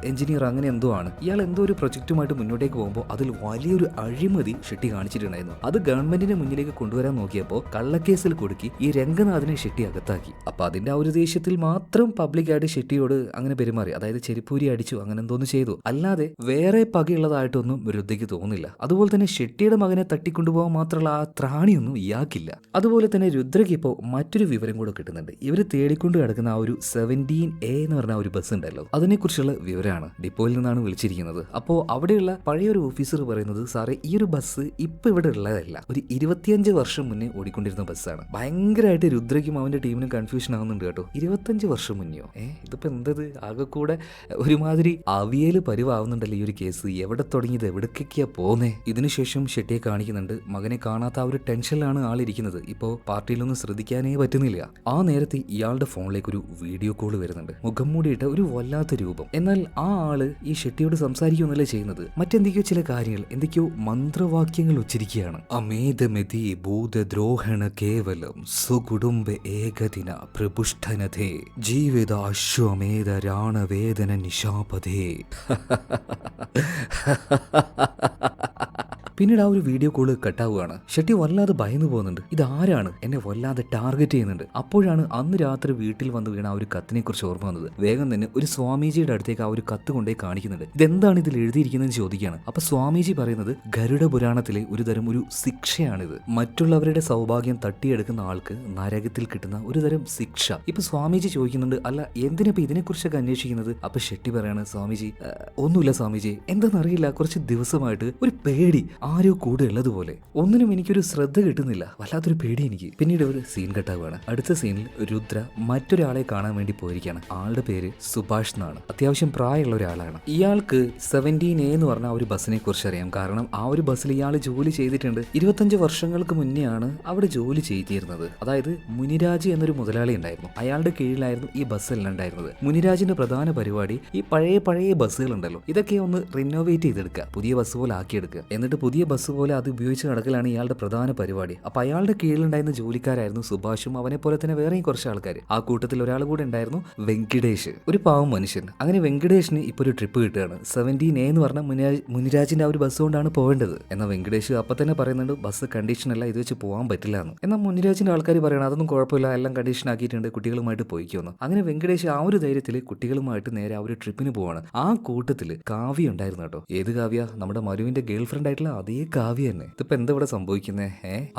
S1: എഞ്ചിനീയർ അങ്ങനെ എന്തോ ആണ്. ഇയാൾ എന്തോ ഒരു പ്രൊജക്റ്റുമായിട്ട് മുന്നോട്ടേക്ക് പോകുമ്പോൾ അതിൽ വലിയൊരു അഴിമതി ഷെട്ടി കാണിച്ചിട്ടുണ്ടായിരുന്നു. അത് ഗവൺമെന്റിന്റെ മുന്നിലേക്ക് കൊണ്ടുവരാൻ നോക്കിയപ്പോൾ കള്ളക്കേസിൽ കൊടുക്കി ഈ രംഗനാഥിനെ ഷെട്ടി അകത്താക്കി. അപ്പൊ അതിന്റെ ആ ഒരു ദേഷ്യത്തിൽ മാത്രം പബ്ലിക്കായിട്ട് ഷെട്ടിയോട് അങ്ങനെ പെരുമാറി. അതായത് ചെരുപ്പൂരി അടിച്ചു, അങ്ങനെ എന്തോന്ന് ചെയ്തു. അല്ലാതെ വേറെ പകയുള്ളതായിട്ടൊന്നും രുദ്രയ്ക്ക് തോന്നില്ല. അതുപോലെ തന്നെ ഷെട്ടിയുടെ മകനെ തട്ടിക്കൊണ്ടുപോകാൻ മാത്രമുള്ള ആ ത്രാണിയൊന്നും ഇയാൾക്കില്ല. അതുപോലെ തന്നെ രുദ്രയ്ക്ക് ഇപ്പോൾ മറ്റൊരു വിവരം കൂടെ കിട്ടുന്നുണ്ട്. ഇവർ തേടിക്കൊണ്ട് കിടക്കുന്ന ആ ഒരു 17A എന്ന് പറഞ്ഞ ഒരു ബസ് ഉണ്ടല്ലോ, അതിനെക്കുറിച്ചുള്ള വിവരമാണ്. ഡിപ്പോയിൽ നിന്നാണ് വിളിച്ചിരിക്കുന്നത്. അപ്പോൾ അവിടെയുള്ള പഴയൊരു ഓഫീസർ പറയുന്നത്, സാറേ ഈ ഒരു ബസ് ഇപ്പൊ ഇവിടെ ഉള്ളതല്ല, ഒരു 25 വർഷം മുന്നേ ഓടിക്കൊണ്ടിരുന്ന ബസ്സാണ്. ഭയങ്കരമായിട്ട് രുദ്രയ്ക്കും അവന്റെ ടീമിനും കൺഫ്യൂഷൻ ആവുന്നുണ്ട് കേട്ടോ. 25 വർഷം മുന്നെയോ? ഇതിപ്പോ എന്തത്? ആകെ കൂടെ ഒരുമാതിരി അവിയല് പരിവാവുന്നുണ്ടല്ലോ ഈ ഒരു കേസ്. എവിടെ തുടങ്ങിയത്, എവിടേക്കൊക്കെയാ പോന്നേ? ഇതിനുശേഷം ഷെട്ടിയെ കാണിക്കുന്നുണ്ട്. മകനെ കാണാത്ത ആ ഒരു ടെൻഷനിലാണ് ആളിരിക്കുന്നത്. ഇപ്പോൾ പാർട്ടിയിലൊന്നും ശ്രദ്ധിക്കാനേ പറ്റുന്നില്ല. ആ നേരത്തെ ഇയാളുടെ ഫോണിലേക്ക് ഒരു വീഡിയോ കോൾ വരുന്നുണ്ട്. മുഖം മൂടിയിട്ട് ഒരു വല്ലാത്ത രൂപം. എന്നാൽ ആ ആള് ഈ ഷെട്ടിയോട് സംസാരിക്കുമെന്നല്ലേ ചെയ്യുന്നത്. മറ്റെന്തൊക്കെയോ ചില കാര്യങ്ങൾ, എന്തൊക്കെയോ മന്ത്രവാക്യങ്ങൾ ഉച്ചരിക്കുകയാണ്. അമേധമെതി ഭൂതദ്രോഹണ കേവലം സുകുടുംബ ഏകദിന പ്രപുഷ്ടനധേ ജീവിത അശ്വമേധ രാണവേദന നിശാപതേ. പിന്നീട് ആ ഒരു വീഡിയോ കോള് കട്ടാവുകയാണ്. ഷെട്ടി വല്ലാതെ ഭയന്നു പോകുന്നുണ്ട്. ഇതാരാണ് എന്നെ വല്ലാതെ ടാർഗറ്റ് ചെയ്യുന്നുണ്ട്. അപ്പോഴാണ് അന്ന് രാത്രി വീട്ടിൽ വന്ന് വീണ ആ ഒരു കത്തിനെ കുറിച്ച് ഓർമ്മ വന്നത്. വേഗം തന്നെ ഒരു സ്വാമിജിയുടെ അടുത്തേക്ക് ആ ഒരു കത്ത് കൊണ്ടേ കാണിക്കുന്നുണ്ട്. ഇതെന്താണ് ഇതിൽ എഴുതിയിരിക്കുന്നതെന്ന് ചോദിക്കുകയാണ്. അപ്പൊ സ്വാമിജി പറയുന്നത് ഗരുഡ പുരാണത്തിലെ ഒരു തരം ഒരു ശിക്ഷയാണിത്. മറ്റുള്ളവരുടെ സൗഭാഗ്യം തട്ടിയെടുക്കുന്ന ആൾക്ക് നരകത്തിൽ കിട്ടുന്ന ഒരു തരം ശിക്ഷ. ഇപ്പൊ സ്വാമിജി ചോദിക്കുന്നുണ്ട്, അല്ല എന്തിനിപ്പോ ഇതിനെക്കുറിച്ചൊക്കെ അന്വേഷിക്കുന്നത്? അപ്പൊ ഷെട്ടി പറയാണ്, സ്വാമിജി ഒന്നുമില്ല സ്വാമിജി, എന്താണെന്നറിയില്ല, കുറച്ച് ദിവസമായിട്ട് ഒരു പേടി ആരോ കൂടെ ഉള്ളതുപോലെ. ഒന്നിനും എനിക്കൊരു ശ്രദ്ധ കിട്ടുന്നില്ല, വല്ലാത്തൊരു പേടി എനിക്ക്. പിന്നീട് ഒരു സീൻ കട്ടാവുകയാണ്. അടുത്ത സീനിൽ രുദ്ര മറ്റൊരാളെ കാണാൻ വേണ്ടി പോയിരിക്കുകയാണ്. ആളുടെ പേര് സുഭാഷ് എന്നാണ്. അത്യാവശ്യം പ്രായമുള്ള ഒരാളാണ്. ഇയാൾക്ക് 17A എന്ന് പറഞ്ഞ ഒരു ബസ്സിനെ കുറിച്ച് അറിയാം. കാരണം ആ ഒരു ബസ്സിൽ ഇയാൾ ജോലി ചെയ്തിട്ടുണ്ട്. 25 വർഷങ്ങൾക്ക് മുന്നെയാണ് അവിടെ ജോലി ചെയ്തിരുന്നത്. അതായത് മുനിരാജ് എന്നൊരു മുതലാളി ഉണ്ടായിരുന്നു. അയാളുടെ കീഴിലായിരുന്നു ഈ ബസ്സെല്ലാം ഉണ്ടായിരുന്നത്. മുനിരാജിന്റെ പ്രധാന പരിപാടി ഈ പഴയ ബസ്സുകൾ ഉണ്ടല്ലോ, ഇതൊക്കെ ഒന്ന് റിനോവേറ്റ് ചെയ്തെടുക്കുക, പുതിയ ബസ് പോലെ ആക്കിയെടുക്കുക. എന്നിട്ട് പുതിയ ബസ് പോലെ അത് ഉപയോഗിച്ച് നടക്കലാണ് ഇയാളുടെ പ്രധാന പരിപാടി. അപ്പൊ അയാളുടെ കീഴിലുണ്ടായിരുന്ന ജോലിക്കാരായിരുന്നു സുഭാഷും അവനെ പോലെ തന്നെ വേറെയും കുറച്ച് ആൾക്കാർ. ആ കൂട്ടത്തിൽ ഒരാൾ കൂടെ ഉണ്ടായിരുന്നു വെങ്കിടേഷ്, ഒരു പാവം മനുഷ്യൻ. അങ്ങനെ വെങ്കിടേഷിന് ഇപ്പൊ ഒരു ട്രിപ്പ് കിട്ടുകയാണ്. 17A എന്ന് പറഞ്ഞ മുനിരാജിന്റെ ആ ഒരു ബസ് കൊണ്ടാണ് പോകേണ്ടത്. എന്നാൽ വെങ്കിടേഷ് അപ്പൊ തന്നെ പറയുന്നുണ്ട്, ബസ് കണ്ടീഷൻ അല്ല, ഇത് വെച്ച് പോകാൻ പറ്റില്ല എന്ന്. എന്നാൽ മുനിരാജിന്റെ ആൾക്കാർ പറയണം, അതൊന്നും കുഴപ്പമില്ല, എല്ലാം കണ്ടീഷൻ ആക്കിയിട്ടുണ്ട്, കുട്ടികളുമായിട്ട് പോയിക്കോന്ന്. അങ്ങനെ വെങ്കിടേഷ് ആ ഒരു ധൈര്യത്തിൽ കുട്ടികളുമായിട്ട് നേരെ ആ ഒരു ട്രിപ്പിന് പോവാണ്. ആ കൂട്ടത്തിൽ കാവ്യ ഉണ്ടായിരുന്നു കേട്ടോ. ഏത് കാവ്യ? നമ്മുടെ മരുവിന്റെ ഗേൾ ഫ്രണ്ട് ആയിട്ടുള്ള അതേ കാവ്യ തന്നെ. ഇതിപ്പോ എന്താ ഇവിടെ സംഭവിക്കുന്നേ?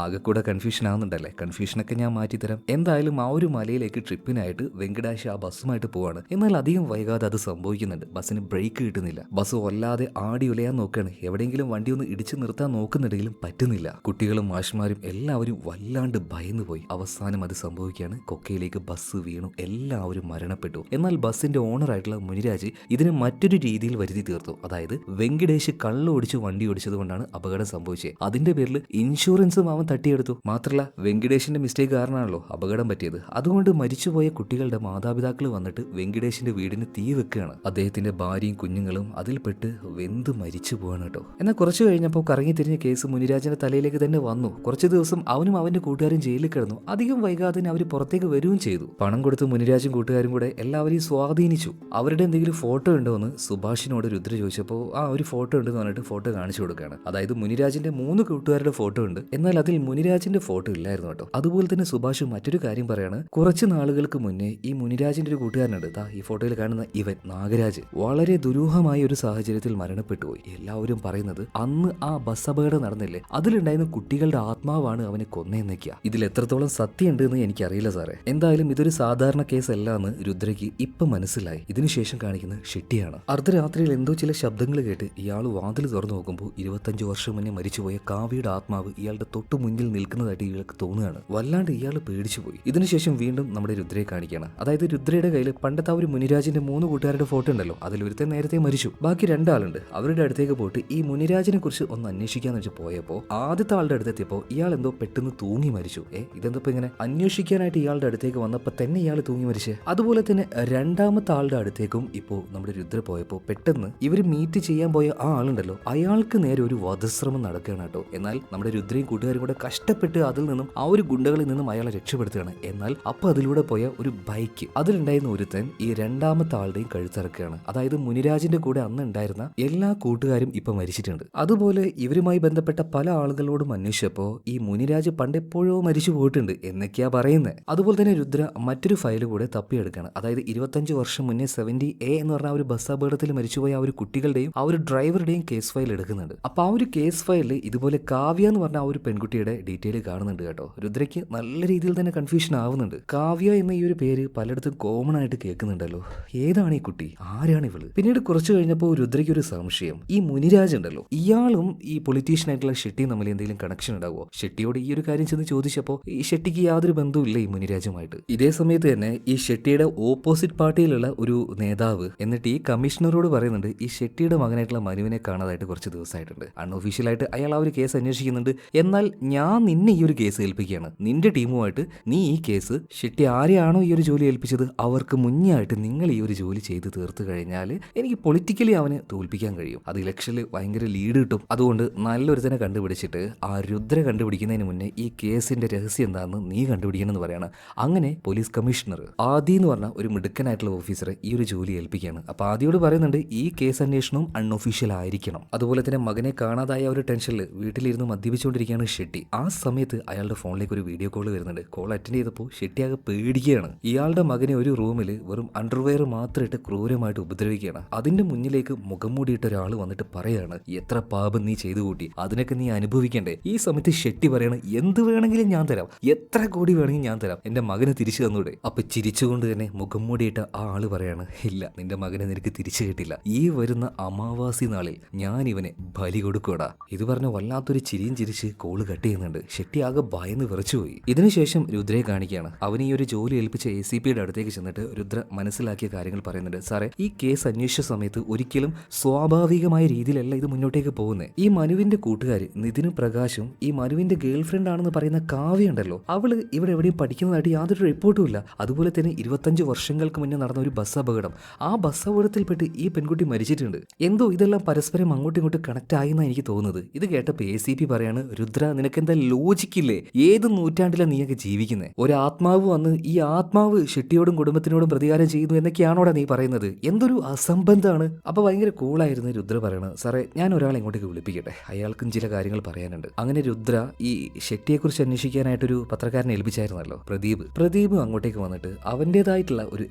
S1: ആകെ കൂടെ കൺഫ്യൂഷൻ ആവുന്നുണ്ടല്ലേ? കൺഫ്യൂഷനൊക്കെ ഞാൻ മാറ്റിത്തരാം. എന്തായാലും ആ ഒരു മലയിലേക്ക് ട്രിപ്പിനായിട്ട് വെങ്കടാശ് ആ ബസ്സുമായിട്ട് പോവാണ്. എന്നാൽ അധികം വൈകാതെ അത് സംഭവിക്കുന്നുണ്ട്. ബസ്സിന് ബ്രേക്ക് കിട്ടുന്നില്ല. ബസ് വല്ലാതെ ആടി ഉലയാൻ നോക്കുകയാണ്. എവിടെയെങ്കിലും വണ്ടി ഒന്ന് ഇടിച്ചു നിർത്താൻ നോക്കുന്നുണ്ടെങ്കിലും പറ്റുന്നില്ല. കുട്ടികളും മാഷ്മാരും എല്ലാവരും വല്ലാണ്ട് ഭയന്നു പോയി. അവസാനം അത് സംഭവിക്കുകയാണ്. കൊക്കയിലേക്ക് ബസ് വീണു. എല്ലാവരും മരണപ്പെട്ടു. എന്നാൽ ബസ്സിന്റെ ഓണർ ആയിട്ടുള്ള മുനിരാജ് ഇതിനെ മറ്റൊരു രീതിയിൽ വരുത്തി തീർത്തു. അതായത് വെങ്കടേഷ് കള്ളോടിച്ച് വണ്ടി ഓടിച്ചത് കൊണ്ടാണ് അപകടം സംഭവിച്ചത്. അതിന്റെ പേരിൽ ഇൻഷുറൻസും അവൻ തട്ടിയെടുത്തു. മാത്രമല്ല വെങ്കടേഷിന്റെ മിസ്റ്റേക്ക് കാരണമാണല്ലോ അപകടം പറ്റിയത്. അതുകൊണ്ട് മരിച്ചുപോയ കുട്ടികളുടെ മാതാപിതാക്കൾ വന്നിട്ട് വെങ്കടേഷിന്റെ വീടിന് തീ വെക്കുകയാണ്. അദ്ദേഹത്തിന്റെ ഭാര്യയും കുഞ്ഞുങ്ങളും അതിൽപ്പെട്ട് വെന്ത് മരിച്ചു പോവാണ് കേട്ടോ. എന്നാൽ കുറച്ചു കഴിഞ്ഞപ്പോൾ കറങ്ങി തിരിഞ്ഞ കേസ് മുനിരാജന്റെ തലയിലേക്ക് തന്നെ വന്നു. കുറച്ചു ദിവസം അവനും അവന്റെ കൂട്ടുകാരും ജയിലിൽ കിടന്നു. അധികം വൈകാതെ അവർ പുറത്തേക്ക് വരികയും ചെയ്തു. പണം കൊടുത്ത് മുനിരാജും കൂട്ടുകാരും കൂടെ എല്ലാവരെയും സ്വാധീനിച്ചു. അവരുടെ എന്തെങ്കിലും ഫോട്ടോ ഉണ്ടോ എന്ന് സുഭാഷിനോട് രുദ്ര ചോദിച്ചപ്പോൾ ഒരു ഫോട്ടോ ഉണ്ടെന്ന് പറഞ്ഞിട്ട് ഫോട്ടോ കാണിച്ചു കൊടുക്കുകയാണ്. അതായത് മുനിരാജിന്റെ 3 കൂട്ടുകാരുടെ ഫോട്ടോ ഉണ്ട്. എന്നാൽ അതിൽ മുനിരാജിന്റെ ഫോട്ടോ ഇല്ലായിരുന്നു കേട്ടോ. അതുപോലെ തന്നെ സുഭാഷ് മറ്റൊരു കാര്യം പറയാണ്. കുറച്ച് നാളുകൾക്ക് മുന്നേ ഈ മുനിരാജിന്റെ ഒരു കൂട്ടുകാരനുണ്ട്. ഈ ഫോട്ടോയിൽ കാണുന്ന ഇവൻ നാഗരാജ് വളരെ ദുരൂഹമായ ഒരു സാഹചര്യത്തിൽ മരണപ്പെട്ടു പോയി. എല്ലാവരും പറയുന്നത് അന്ന് ആ ബസ് അപകടം നടന്നില്ലേ, അതിലുണ്ടായിരുന്ന കുട്ടികളുടെ ആത്മാവാണ് അവനെ കൊന്നേന്നൊക്കെയാ. ഇതിൽ എത്രത്തോളം സത്യം ഉണ്ട് എന്ന് എനിക്കറിയില്ല സാറേ. എന്തായാലും ഇതൊരു സാധാരണ കേസ് അല്ല എന്ന് രുദ്രയ്ക്ക് ഇപ്പൊ മനസ്സിലായി. ഇതിനുശേഷം കാണിക്കുന്നത് ഷെട്ടിയാണ്. അർദ്ധരാത്രിയിൽ എന്തോ ചില ശബ്ദങ്ങൾ കേട്ട് ഇയാൾ വാതിൽ തുറന്നു നോക്കുമ്പോൾ 25 വർഷം മുന്നേ മരിച്ചുപോയ കാവ്യയുടെ ആത്മാവ് ഇയാളുടെ തൊട്ടു മുന്നിൽ നിൽക്കുന്നതായിട്ട് ഇയാൾക്ക് തോന്നുകയാണ്. വല്ലാണ്ട് ഇയാൾ പേടിച്ചു പോയി. ഇതിനുശേഷം വീണ്ടും നമ്മുടെ രുദ്രയെ കാണിക്കുകയാണ്. അതായത് രുദ്രയുടെ കയ്യിൽ പണ്ടത്തെ ഒരു മുനിരാജിന്റെ 3 കൂട്ടുകാരുടെ ഫോട്ടോ ഉണ്ടല്ലോ, അതിൽ ഒരുത്തൻ നേരത്തെ മരിച്ചു. ബാക്കി 2 ആളുണ്ട്. അവരുടെ അടുത്തേക്ക് പോയിട്ട് ഈ മുനിരാജിനെ കുറിച്ച് ഒന്ന് അന്വേഷിക്കാന്ന് വെച്ച് പോയപ്പോൾ ആദ്യത്തെ ആളുടെ അടുത്തെത്തിയപ്പോൾ ഇയാൾ എന്തോ പെട്ടെന്ന് തൂങ്ങി മരിച്ചു. ഇതെന്തോ ഇങ്ങനെ അന്വേഷിക്കാനായിട്ട് ഇയാളുടെ അടുത്തേക്ക് വന്നപ്പോൾ തന്നെ ഇയാൾ തൂങ്ങി മരിച്ചേ. അതുപോലെ തന്നെ രണ്ടാമത്തെ ആളുടെ അടുത്തേക്കും ഇപ്പോൾ നമ്മുടെ രുദ്ര പോയപ്പോൾ പെട്ടെന്ന് ഇവർ മീറ്റ് ചെയ്യാൻ പോയ ആ ആളുണ്ടല്ലോ, അയാൾക്ക് നേരെ ഒരു വധശ്രമം നടക്കുകയാണ് കേട്ടോ. എന്നാൽ നമ്മുടെ രുദ്രയും കൂട്ടുകാരും കൂടെ കഷ്ടപ്പെട്ട് അതിൽ നിന്നും ആ ഒരു ഗുണ്ടകളിൽ നിന്നും അയാളെ രക്ഷപ്പെടുത്തുകയാണ്. എന്നാൽ അപ്പൊ അതിലൂടെ പോയ ഒരു ബൈക്ക്, അതിലുണ്ടായിരുന്ന ഒരുത്തൻ ഈ രണ്ടാമത്തെ ആളുടെയും കഴുത്തിറക്കുകയാണ്. അതായത് മുനിരാജിന്റെ കൂടെ അന്ന് ഉണ്ടായിരുന്ന എല്ലാ കൂട്ടുകാരും ഇപ്പൊ മരിച്ചിട്ടുണ്ട്. അതുപോലെ ഇവരുമായി ബന്ധപ്പെട്ട പല ആളുകളോടും അന്വേഷിച്ചപ്പോ ഈ മുനിരാജ് പണ്ടെപ്പോഴോ മരിച്ചു പോയിട്ടുണ്ട് എന്നൊക്കെയാ പറയുന്നത്. അതുപോലെ തന്നെ രുദ്ര മറ്റൊരു ഫയൽ കൂടെ തപ്പിയെടുക്കുകയാണ്. അതായത് 25 വർഷം മുന്നേ 70A എന്ന് പറഞ്ഞ ആ ഒരു ബസ് അപകടത്തിൽ മരിച്ചുപോയ ആ ഒരു കുട്ടികളുടെയും ആ ഒരു ഡ്രൈവറുടെയും കേസ് ഫയൽ എടുക്കുന്നുണ്ട്. അപ്പൊ ആ ഒരു കേസ് ഫയലിൽ ഇതുപോലെ കാവ്യ എന്ന് പറഞ്ഞ ആ ഒരു പെൺകുട്ടിയുടെ ഡീറ്റെയിൽ കാണുന്നുണ്ട് കേട്ടോ. രുദ്രയ്ക്ക് നല്ല രീതിയിൽ തന്നെ കൺഫ്യൂഷൻ ആവുന്നുണ്ട്. കാവ്യ എന്ന ഈ ഒരു പേര് പലയിടത്തും കോമൺ ആയിട്ട് കേൾക്കുന്നുണ്ടല്ലോ. ഏതാണ് ഈ കുട്ടി? ആരാണ് ഇവള്? പിന്നീട് കുറച്ചു കഴിഞ്ഞപ്പോൾ രുദ്രയ്ക്ക് ഒരു സംശയം. ഈ മുനിരാജ് ഉണ്ടല്ലോ, ഇയാളും ഈ പൊളിറ്റീഷ്യൻ ആയിട്ടുള്ള ഷെട്ടിയും തമ്മിൽ എന്തെങ്കിലും കണക്ഷൻ ഉണ്ടാവുമോ? ഷെട്ടിയോട് ഈ ഒരു കാര്യം ചെന്ന് ചോദിച്ചപ്പോൾ ഈ ഷെട്ടിക്ക് യാതൊരു ബന്ധവും ഇല്ല ഈ മുനിരാജുമായിട്ട്. ഇതേ സമയത്ത് തന്നെ ഈ ഷെട്ടിയുടെ ഓപ്പോസിറ്റ് പാർട്ടിയിലുള്ള ഒരു നേതാവ് എന്നിട്ട് ഈ കമ്മീഷണറോട് പറയുന്നുണ്ട് ഈ ഷെട്ടിയുടെ മകനായിട്ടുള്ള മനുവിനെ കാണാതായിട്ട് കുറച്ച് ദിവസമായിട്ടുണ്ട്. അൺഒഫീഷ്യലായിട്ട് അയാൾ ആ ഒരു കേസ് അന്വേഷിക്കുന്നുണ്ട്. എന്നാൽ ഞാൻ നിന്നെ ഈ ഒരു കേസ് ഏൽപ്പിക്കുകയാണ്. നിന്റെ ടീമുമായിട്ട് നീ ഈ കേസ് ഷെട്ടി ആരെയാണോ ഈ ഒരു ജോലി ഏൽപ്പിച്ചത് അവർക്ക് മുന്നേ ആയിട്ട് നിങ്ങൾ ഈ ഒരു ജോലി ചെയ്ത് തീർത്തു കഴിഞ്ഞാൽ എനിക്ക് പൊളിറ്റിക്കലി അവനെ തോൽപ്പിക്കാൻ കഴിയും. അത് ഇലക്ഷനിൽ ഭയങ്കര ലീഡ് കിട്ടും. അതുകൊണ്ട് നല്ലൊരുത്തനെ കണ്ടുപിടിച്ചിട്ട് ആ രുദ്ര കണ്ടുപിടിക്കുന്നതിന് മുന്നേ ഈ കേസിന്റെ രഹസ്യം എന്താണെന്ന് നീ കണ്ടുപിടിക്കണം എന്ന് പറയാണ്. അങ്ങനെ പോലീസ് കമ്മീഷണർ ആദി എന്ന് പറഞ്ഞ ഒരു മിടുക്കനായിട്ടുള്ള ഓഫീസറെ ഈ ഒരു ജോലി ഏൽപ്പിക്കുകയാണ്. അപ്പൊ ആദിയോട് പറയുന്നുണ്ട് ഈ കേസ് അന്വേഷണവും അൺഒഫീഷ്യൽ ആയിരിക്കണം. അതുപോലെ തന്നെ മകനെ കാണാതായ ഒരു ടെൻഷനിൽ വീട്ടിലിരുന്ന് മദ്യപിച്ചുകൊണ്ടിരിക്കുകയാണ് ഷെട്ടി. ആ സമയത്ത് അയാളുടെ ഫോണിലേക്ക് ഒരു വീഡിയോ കോൾ വരുന്നുണ്ട്. കോൾ അറ്റൻഡ് ചെയ്തപ്പോൾ ഷെട്ടി ആകെ പേടിക്കുകയാണ്. ഇയാളുടെ മകനെ ഒരു റൂമിൽ വെറും അണ്ടർവെയർ മാത്രം ഇട്ട് ക്രൂരമായിട്ട് ഉപദ്രവിക്കുകയാണ്. അതിന്റെ മുന്നിലേക്ക് മുഖം മൂടിയിട്ട് ഒരാൾ വന്നിട്ട് പറയാണ് എത്ര പാപം നീ ചെയ്തു കൂട്ടി, അതിനൊക്കെ നീ അനുഭവിക്കണ്ടേ. ഈ സമയത്ത് ഷെട്ടി പറയാണ് എന്ത് വേണമെങ്കിലും ഞാൻ തരാം, എത്ര കോടി വേണമെങ്കിലും ഞാൻ തരാം, എന്റെ മകനെ തിരിച്ചു തന്നൂടെ. അപ്പൊ ചിരിച്ചുകൊണ്ട് തന്നെ മുഖം മൂടിയിട്ട് ആ ആള് പറയാണ് ഇല്ല, നിന്റെ മകനെ നിനക്ക് തിരിച്ചു കിട്ടില്ല. ഈ വരുന്ന അമാവാസി നാളിൽ ഞാൻ ഇവനെ ബലി കൊടുക്കൂടാ. ഇത് പറഞ്ഞ വല്ലാത്തൊരു ചിരിയും ചിരിച്ച് കോള് കട്ട് ചെയ്യുന്നുണ്ട്. ഷെട്ടി ആകെ ഭയന്ന് വിറച്ചുപോയി. ഇതിനുശേഷം രുദ്രയെ കാണിക്കുകയാണ്. അവൻ ഈ ഒരു ജോലി ഏൽപ്പിച്ച ACPയുടെ അടുത്തേക്ക് ചെന്നിട്ട് രുദ്ര മനസ്സിലാക്കിയ കാര്യങ്ങൾ പറയുന്നുണ്ട്. സാറേ, ഈ കേസ് അന്വേഷിച്ച സമയത്ത് ഒരിക്കലും സ്വാഭാവികമായ രീതിയിലല്ല ഇത് മുന്നോട്ടേക്ക് പോകുന്നത്. ഈ മനുവിന്റെ കൂട്ടുകാർ നിതിനും പ്രകാശും ഈ മനുവിന്റെ ഗേൾ ഫ്രണ്ട് ആണെന്ന് പറയുന്ന കാവ്യ ഉണ്ടല്ലോ, അവള് ഇവിടെ എവിടെയും പഠിക്കുന്നതായിട്ട് യാതൊരു റിപ്പോർട്ടും ഇല്ല. അതുപോലെ തന്നെ 25 വർഷങ്ങൾക്ക് മുന്നേ നടന്ന ഒരു ബസ് അപകടം, ആ ബസ് അപകടത്തിൽപ്പെട്ട് ഈ പെൺകുട്ടി മരിച്ചിട്ടുണ്ട്. എന്തോ ഇതെല്ലാം പരസ്പരം അങ്ങോട്ടും ഇങ്ങോട്ടും കണക്ട് ആയെന്നാണ് എനിക്ക് തോന്നുന്നത്. ഇത് കേട്ടപ്പോൾ ACP പറയാണ് രുദ്ര, നിനക്ക് എന്താ ലോജിക്കില്ലേ? ഏത് നൂറ്റാണ്ടിലാണ് നീയൊക്കെ ജീവിക്കുന്നത്? ഒരു ആത്മാവ് വന്ന് ഈ ആത്മാവ് ഷെട്ടിയോടും കുടുംബത്തിനോടും പ്രതികാരം ചെയ്യുന്നു എന്നൊക്കെയാണോടാ നീ പറയുന്നത്? എന്തൊരു അസംബന്ധമാണ്. അപ്പൊ ഭയങ്കര കൂളായിരുന്നു രുദ്ര പറയണത്. സാറേ, ഞാൻ ഒരാളെ ഇങ്ങോട്ടേക്ക് വിളിപ്പിക്കട്ടെ, അയാൾക്കും ചില കാര്യങ്ങൾ പറയാനുണ്ട്. അങ്ങനെ രുദ്ര ഈ ഷെട്ടിയെക്കുറിച്ച് അന്വേഷിക്കാനായിട്ടൊരു പത്രക്കാരനെ ഏൽപ്പിച്ചായിരുന്നല്ലോ, പ്രദീപ് അങ്ങോട്ടേക്ക് വന്നിട്ട് അവൻ്റെതായിട്ടുള്ള ഒരു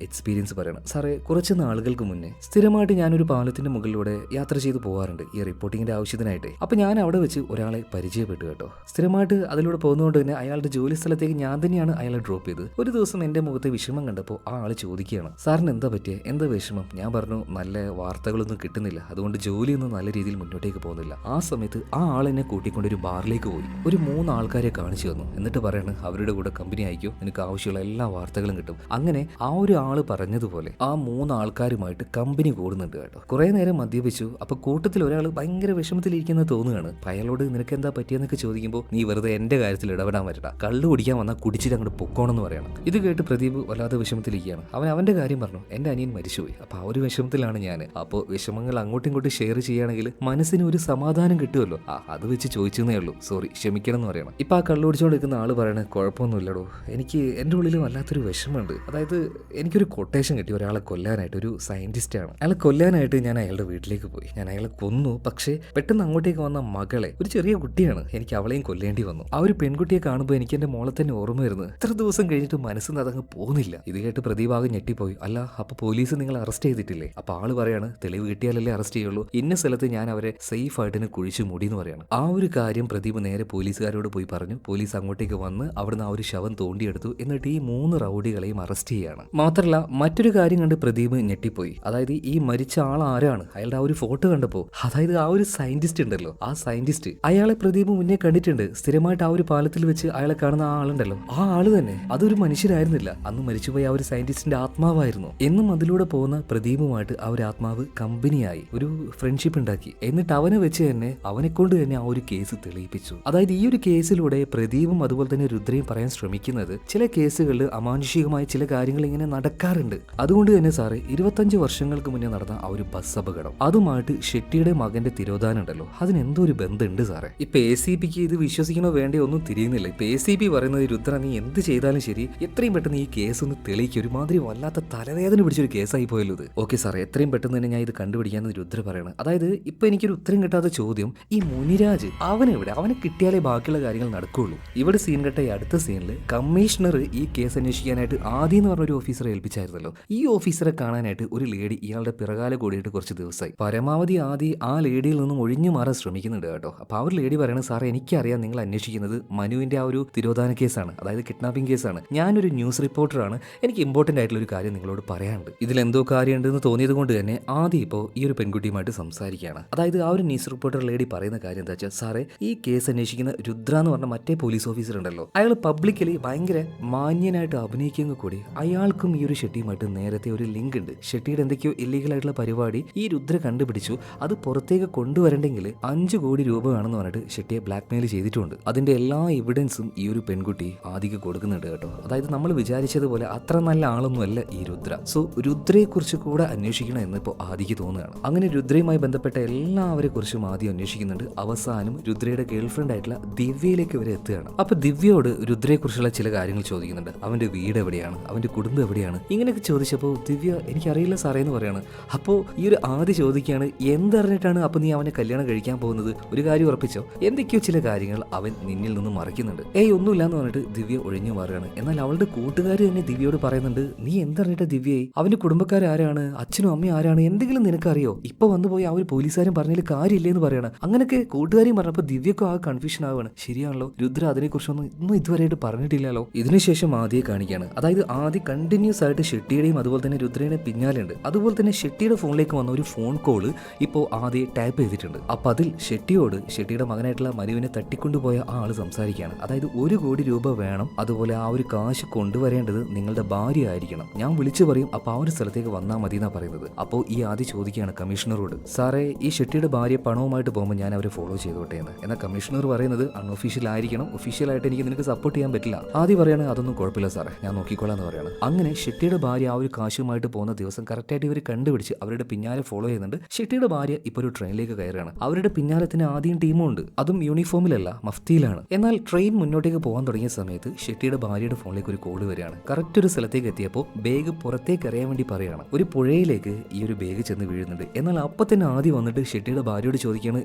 S1: എക്സ്പീരിയൻസ് പറയണം. സാറേ, കുറച്ച് നാളുകൾക്ക് മുന്നേ സ്ഥിരമായിട്ട് ഞാനൊരു പാലത്തിന്റെ മുകളിലൂടെ യാത്ര ചെയ്ത് പോകാറുണ്ട് ഈ റിപ്പോർട്ടിങ്ങിന്റെ ആവശ്യത്തിനായിട്ട്. കൊല്ലാനായിട്ട്. അപ്പൊ ഞാൻ അവിടെ വെച്ച് ഒരാളെ പരിചയപ്പെട്ടു കേട്ടോ. സ്ഥിരമായിട്ട് അതിലൂടെ പോകുന്നതുകൊണ്ട് തന്നെ അയാളുടെ ജോലി സ്ഥലത്തേക്ക് ഞാൻ തന്നെയാണ് അയാളെ ഡ്രോപ്പ് ചെയ്തത്. ഒരു ദിവസം എന്റെ മുഖത്തെ വിഷമം കണ്ടപ്പോൾ ആ ആള് ചോദിക്കുകയാണ്, സാറിന് എന്താ പറ്റിയ, എന്താ വിഷമം? ഞാൻ പറഞ്ഞു, നല്ല വാർത്തകളൊന്നും കിട്ടുന്നില്ല, അതുകൊണ്ട് ജോലിയൊന്നും നല്ല രീതിയിൽ മുന്നോട്ടേക്ക് പോകുന്നില്ല. ആ സമയത്ത് ആ ആളെന്നെ കൂട്ടിക്കൊണ്ട് ഒരു ബാറിലേക്ക് പോയി. ഒരു 3 ആൾക്കാരെ കാണിച്ചു തന്നു. എന്നിട്ട് പറയണ്, അവരുടെ കൂടെ കമ്പനി ആയിക്കോ, എനിക്ക് ആവശ്യമുള്ള എല്ലാ വാർത്തകളും കിട്ടും. അങ്ങനെ ആ ഒരു ആള് പറഞ്ഞതുപോലെ ആ 3 ആൾക്കാരുമായിട്ട് കമ്പനി കൂടുന്നുണ്ട് കേട്ടോ. കുറെ നേരം മദ്യപിച്ചു. അപ്പൊ കൂട്ടത്തിൽ ഒരാൾ ഭയങ്കര വിഷമത്തിലിരിക്കുന്നത് തോന്നുകയാണ്. അയാളോട് നിനക്ക് എന്താ പറ്റിയെന്നൊക്കെ ചോദിക്കുമ്പോൾ, നീ വെറുതെ എന്റെ കാര്യത്തിൽ ഇടപെടാൻ വരണ്ട, കള്ളു കുടിക്കാൻ വന്നാൽ കുടിച്ചിട്ട് അങ്ങോട്ട് പൊക്കോണെന്ന് പറയണം. ഇത് കേട്ട് പ്രദീപ് വല്ലാതെ വിഷമത്തിലിരിക്കുകയാണ്. അവന്റെ കാര്യം പറഞ്ഞു, എന്റെ അനിയൻ മരിച്ചുപോയി, അപ്പൊ ആ ഒരു വിഷമത്തിലാണ് ഞാൻ. അപ്പോൾ വിഷമങ്ങൾ അങ്ങോട്ടും ഇങ്ങോട്ടും ഷെയർ ചെയ്യുകയാണെങ്കിൽ മനസ്സിന് ഒരു സമാധാനം കിട്ടുമല്ലോ. അത് വെച്ച് ചോദിച്ചെന്നേ ഉള്ളൂ, സോറി, ക്ഷമിക്കണം എന്ന് പറയണം. ഇപ്പൊ ആ കള്ളു കുടിച്ചുകൊണ്ടിരിക്കുന്ന ആള് പറയണേ, കുഴപ്പമൊന്നുമില്ലടോ, എനിക്ക് എന്റെ ഉള്ളിൽ വല്ലാത്തൊരു വിഷമമുണ്ട്. അതായത് എനിക്കൊരു കൊട്ടേഷൻ കിട്ടി ഒരാളെ കൊല്ലാനായിട്ട്. ഒരു സയന്റിസ്റ്റ് ആണ്. അയാളെ കൊല്ലാനായിട്ട് ഞാൻ അയാളുടെ വീട്ടിലേക്ക് പോയി. ഞാൻ അയാളെ കൊന്നു. പക്ഷേ പെട്ടെന്ന് അങ്ങോട്ടേക്ക് വന്ന മകളെ, ഒരു ചെറിയ കുട്ടിയാണ്, എനിക്ക് അവളെയും കൊല്ലേണ്ടി വന്നു. ആ ഒരു പെൺകുട്ടിയെ കാണുമ്പോൾ എനിക്ക് എന്റെ മോളെ തന്നെ ഓർമ്മ വരുന്നത്. ഇത്ര ദിവസം കഴിഞ്ഞിട്ട് മനസ്സിൽ നിന്ന് അതങ്ങ് പോകുന്നില്ല. ഇത് കേട്ട് പ്രദീപാകെ ഞെട്ടിപ്പോയി. അല്ല, അപ്പൊ പോലീസ് നിങ്ങൾ അറസ്റ്റ് ചെയ്തിട്ടില്ലേ? അപ്പൊ ആള് പറയാണ്, തെളിവ് കിട്ടിയാലല്ലേ അറസ്റ്റ് ചെയ്യുള്ളൂ, ഇന്ന സ്ഥലത്ത് ഞാൻ അവരെ സേഫ് ആയിട്ട് കുഴിച്ചു മൂടി എന്ന് പറയാണ്. ആ ഒരു കാര്യം പ്രദീപ് നേരെ പോലീസുകാരോട് പോയി പറഞ്ഞു. പോലീസ് അങ്ങോട്ടേക്ക് വന്ന് അവിടുന്ന് ആ ഒരു ശവം തോണ്ടിയെടുത്തു. എന്നിട്ട് ഈ 3 റൗഡികളെയും അറസ്റ്റ് ചെയ്യാണ്. മാത്രമല്ല മറ്റൊരു കാര്യം കണ്ട് പ്രദീപ് ഞെട്ടിപ്പോയി. അതായത് ഈ മരിച്ച ആൾ ആരാണ്, അയാളുടെ ആ ഒരു ഫോട്ടോ കണ്ടപ്പോൾ, അതായത് ആ ഒരു സയന്റിസ്റ്റ് ഉണ്ടല്ലോ, ആ സയന്റിസ്റ്റ്, അയാളെ പ്രദീപ് മുന്നേ കണ്ടിട്ടുണ്ട്. സ്ഥിരമായിട്ട് ആ ഒരു പാലത്തിൽ വെച്ച് അയാളെ കാണുന്ന ആ ആളുണ്ടല്ലോ, ആ ആള് തന്നെ. അതൊരു മനുഷ്യരായിരുന്നില്ല, അന്ന് മരിച്ചുപോയി ആ ഒരു സയന്റിസ്റ്റിന്റെ ആത്മാവായിരുന്നു. എന്നും അതിലൂടെ പോകുന്ന പ്രദീപുമായിട്ട് ആ ഒരു ആത്മാവ് കമ്പനിയായി ഒരു ഫ്രണ്ട്ഷിപ്പ് ഉണ്ടാക്കി. എന്നിട്ട് അവനെ വെച്ച് തന്നെ, അവനെ കൊണ്ട് തന്നെ ആ ഒരു കേസ് തെളിയിപ്പിച്ചു. അതായത് ഈ ഒരു കേസിലൂടെ പ്രദീപും അതുപോലെ തന്നെ രുദ്രയും പറയാൻ ശ്രമിക്കുന്നത്, ചില കേസുകളിൽ അമാനുഷികമായ ചില കാര്യങ്ങൾ ഇങ്ങനെ നടക്കാറുണ്ട്. അതുകൊണ്ട് തന്നെ സാറേ, 25 വർഷങ്ങൾക്ക് മുന്നേ നടന്ന ആ ഒരു ബസ് അപകടം, അതുമായിട്ട് ഷെട്ടിയുടെ മകന്റെ തിരോധാനം ഉണ്ടല്ലോ, അതിനെന്തോ ഒരു ബന്ധമുണ്ട് സാറേ. ഇപ്പൊ ACPക്ക് ഇത് വിശ്വസിക്കണോ വേണ്ടേ ഒന്നും തിരിയുന്നില്ല. ഇപ്പൊ ACP പറയുന്നത്, രുദ്ര നീ എന്ത് ചെയ്താലും ശരി, എത്രയും പെട്ടെന്ന് ഈ കേസ് ഒന്ന് തെളിയിക്കുക, ഒരുമാതിരി വല്ലാത്ത തലവേദന പിടിച്ചൊരു കേസായി പോയല്ലോ ഇത്. ഓക്കെ സാറേ, എത്രയും പെട്ടെന്ന് തന്നെ ഞാൻ ഇത് കണ്ടുപിടിക്കാന്ന് രുദ്ര പറയണം. അതായത് ഇപ്പൊ എനിക്കൊരു ഉത്തരം കിട്ടാത്ത ചോദ്യം, ഈ മുനിരാജ് അവനെവിടെ? അവനെ കിട്ടിയാലേ ബാക്കിയുള്ള കാര്യങ്ങൾ നടക്കുകയുള്ളൂ. ഇവിടെ സീൻ കെട്ട ഈ അടുത്ത സീനിൽ കമ്മീഷണർ ഈ കേസ് അന്വേഷിക്കാനായിട്ട് ആദ്യം എന്ന് പറഞ്ഞ ഒരു ഓഫീസറെ ഏൽപ്പിച്ചായിരുന്നല്ലോ. ഈ ഓഫീസറെ കാണാനായിട്ട് ഒരു ലേഡി ഇയാളുടെ പിറകാല കൂടിയിട്ട് കുറച്ച് ദിവസമായി. പരമാവധി ആദ്യം ആ ലേഡിയിൽ നിന്നും ഒഴിഞ്ഞു മാറാൻ ശ്രമിക്കുന്നുണ്ട് കേട്ടോ. അപ്പൊ ആ ഒരു ലേഡി പറയണത്, സാറേ എനിക്കറിയാം നിങ്ങൾ അന്വേഷിക്കുന്നത് മനുവിന്റെ ആ ഒരു തിരോധാന കേസാണ്, അതായത് കിഡ്നാപ്പിംഗ് കേസാണ്. ഞാനൊരു ന്യൂസ് റിപ്പോർട്ടറാണ്, എനിക്ക് ഇമ്പോർട്ടന്റ് ആയിട്ടുള്ള ഒരു കാര്യം നിങ്ങളോട് പറയാനുണ്ട്. ഇതിലെന്തോ കാര്യമുണ്ടെന്ന് തോന്നിയത് കൊണ്ട് തന്നെ ആദ്യം ഇപ്പോൾ ഈ ഒരു പെൺകുട്ടിയുമായിട്ട് സംസാരിക്കുകയാണ്. അതായത് ആ ഒരു ന്യൂസ് റിപ്പോർട്ടർ ലേഡി പറയുന്ന കാര്യം എന്താ വെച്ചാൽ, സാറേ ഈ കേസ് അന്വേഷിക്കുന്ന രുദ്ര എന്ന് പറഞ്ഞ മറ്റേ പോലീസ് ഓഫീസർ ഉണ്ടല്ലോ, അയാൾ പബ്ലിക്കലി ഭയങ്കര മാന്യനായിട്ട് അഭിനയിക്കുന്ന കൂടി അയാൾക്കും ഈ ഒരു ഷെട്ടിയുമായിട്ട് നേരത്തെ ഒരു ലിങ്ക് ഉണ്ട്. ഷെട്ടിയുടെ എന്തൊക്കെയോ ഇല്ലീഗൽ ആയിട്ടുള്ള പരിപാടി ഈ രുദ്ര കണ്ടുപിടിച്ചു. അത് പുറത്തേക്ക് കൊണ്ടുവരണ്ടെങ്കിൽ 5 കോടി രൂപ വേണമെന്ന് പറഞ്ഞിട്ട് ഷെട്ടിയെ ബ്ലാക്ക്മെയിൽ ചെയ്തിട്ടുണ്ട്. അതിന്റെ എല്ലാ എവിഡൻസും ഈ ഒരു പെൺകുട്ടി ആദിക്ക് കൊടുക്കുന്നുണ്ട് കേട്ടോ. അതായത് നമ്മൾ വിചാരിച്ചതുപോലെ അത്ര നല്ല ആളൊന്നുമല്ല ഈ രുദ്ര. സോ രുദ്രയെ കുറിച്ച് കൂടെ അന്വേഷിക്കണം എന്ന് ഇപ്പോൾ ആദിക്ക് തോന്നുകയാണ്. അങ്ങനെ രുദ്രയുമായി ബന്ധപ്പെട്ട എല്ലാവരെ കുറിച്ചും ആദ്യം അന്വേഷിക്കുന്നുണ്ട്. അവസാനം രുദ്രയുടെ ഗേൾഫ്രണ്ട് ആയിട്ടുള്ള ദിവ്യയിലേക്ക് വരെ എത്തുകയാണ്. അപ്പൊ ദിവ്യയോട് രുദ്രയെ കുറിച്ചുള്ള ചില കാര്യങ്ങൾ ചോദിക്കുന്നുണ്ട്. അവന്റെ വീട് എവിടെയാണ്, അവന്റെ കുടുംബം എവിടെയാണ്, ഇങ്ങനെയൊക്കെ ചോദിച്ചപ്പോൾ ദിവ്യ എനിക്കറിയില്ല സാറേ എന്ന് പറയാണ്. അപ്പോൾ ഈ ഒരു ആദ്യം ചോദിക്കുകയാണ്, എന്തറിഞ്ഞിട്ടാണ് അപ്പൊ നീ അവനെ കല്യാണം കഴിക്കാൻ പോകുന്നത്, ഒരു കാര്യം ഉറപ്പിച്ചോ? എന്തൊക്കെയോ ചില കാര്യങ്ങൾ അവൻ നിന്നിൽ നിന്നും മറയ്ക്കുന്നുണ്ട്. ഒന്നുമില്ല എന്ന് പറഞ്ഞിട്ട് ദിവ്യ ഒഴിഞ്ഞു മാറുകയാണ്. എന്നാൽ അവളുടെ കൂട്ടുകാർ തന്നെ ദിവ്യയോട് പറയുന്നുണ്ട്, നീ എന്തറിഞ്ഞിട്ട് ദിവ്യയെ, അവന്റെ കുടുംബക്കാരാരാണ്, അച്ഛനും അമ്മയും ആരാണ്, എന്തെങ്കിലും നിനക്കറിയോ? ഇപ്പൊ വന്നുപോയി ആ ഒരു പോലീസുകാരൻ പറഞ്ഞതിൽ കാര്യമില്ലേന്ന് പറയണം. അങ്ങനെയൊക്കെ കൂട്ടുകാരെയും പറഞ്ഞപ്പോൾ ദിവ്യക്കും ആ കൺഫ്യൂഷൻ ആവുകയാണ്. ശരിയാണല്ലോ, രുദ്ര അതിനെക്കുറിച്ചൊന്നും ഇതുവരെയായിട്ട് പറഞ്ഞിട്ടില്ലല്ലോ. ഇതിനുശേഷം ആദ്യം കാണിക്കുകയാണ്. അതായത് ആദ്യം കണ്ടിന്യൂസ് ആയിട്ട് ഷെട്ടിയുടെയും അതുപോലെ തന്നെ രുദ്രയുടെ പിന്നാലെയുണ്ട്. അതുപോലെ തന്നെ ഷെട്ടിയുടെ ഫോണിലേക്ക് വന്ന ഒരു ഫോൺ കോള് ഇപ്പോൾ ആദ്യം ടാപ്പ് ചെയ്തിട്ടുണ്ട്. അപ്പൊ അതിൽ ഷെട്ടിയോട് ഷെട്ടിയുടെ മകനായിട്ടുള്ള മനുവിനെ തട്ടിക്കൊണ്ടുപോയ ആ ആള് സംസാരിക്കുകയാണ്. അതായത് 1 കോടി രൂപ വേണം, അതുപോലെ ആ ഒരു കാശ് കൊണ്ടുവരേണ്ടത് നിങ്ങളുടെ ഭാര്യ ആയിരിക്കണം, ഞാൻ വിളിച്ചു പറയും, അപ്പൊ ആ ഒരു സ്ഥലത്തേക്ക് വന്നാൽ മതി എന്നാ പറയുന്നത്. അപ്പോൾ ഈ ആദ്യം ചോദിക്കുകയാണ് കമ്മീഷണറോട്, സാറേ ഈ ഷെട്ടിയുടെ ഭാര്യ പണവുമായിട്ട് പോകുമ്പോൾ ഞാൻ അവരെ ഫോളോ ചെയ്തോട്ടെ എന്ന്. എന്നാൽ കമ്മീഷണർ പറയുന്നത് അൺഒഫീഷ്യൽ ആയിരിക്കണം, ഒഫീഷ്യലായിട്ട് എനിക്ക് നിനക്ക് സപ്പോർട്ട് ചെയ്യാൻ പറ്റില്ല. ആദ്യം പറയാണ്, അതൊന്നും കുഴപ്പമില്ല സാറേ, ഞാൻ നോക്കിക്കോളാം എന്ന് പറയാണ്. അങ്ങനെ ഷെട്ടിയുടെ ഭാര്യ ആ ഒരു കാശുമായിട്ട് പോകുന്ന ദിവസം കറക്റ്റായിട്ട് ഇവർ കണ്ടുപിടിച്ച് അവരുടെ പിന്നാലെ ഫോളോ ചെയ്യുന്നുണ്ട്. ഷെട്ടിയുടെ ഭാര്യ ഇപ്പോൾ ഒരു ട്രെയിനിലേക്ക് കയറുകയാണ്. അവരുടെ പിന്നാലെ തന്നെ ആദ്യം ടീമുണ്ട്, അതും യൂണിഫോമിലല്ല മഫ്തിയിലാണ്. എന്നാൽ ട്രെയിൻ മുന്നോട്ടേക്ക് പോകാൻ തുടങ്ങിയ സമയത്ത് ഷെട്ടിയുടെ ഭാര്യയുടെ ഫോണിലേക്ക് ഒരു കോള് വരികയാണ്. കറക്റ്റ് ഒരു സ്ഥലത്തേക്ക് എത്തിയപ്പോൾ ബാഗ് പുറത്തേക്ക് എറിയാൻ വേണ്ടി പറയുകയാണ്. ഒരു പുഴയിലേക്ക് ഈ ഒരു ബാഗ് ചെന്ന് വീഴുന്നുണ്ട്. എന്നാൽ അപ്പം തന്നെ ആദ്യം വന്നിട്ട് ഷെട്ടിയുടെ ഭാര്യയോട് ചോദിക്കുകയാണ്,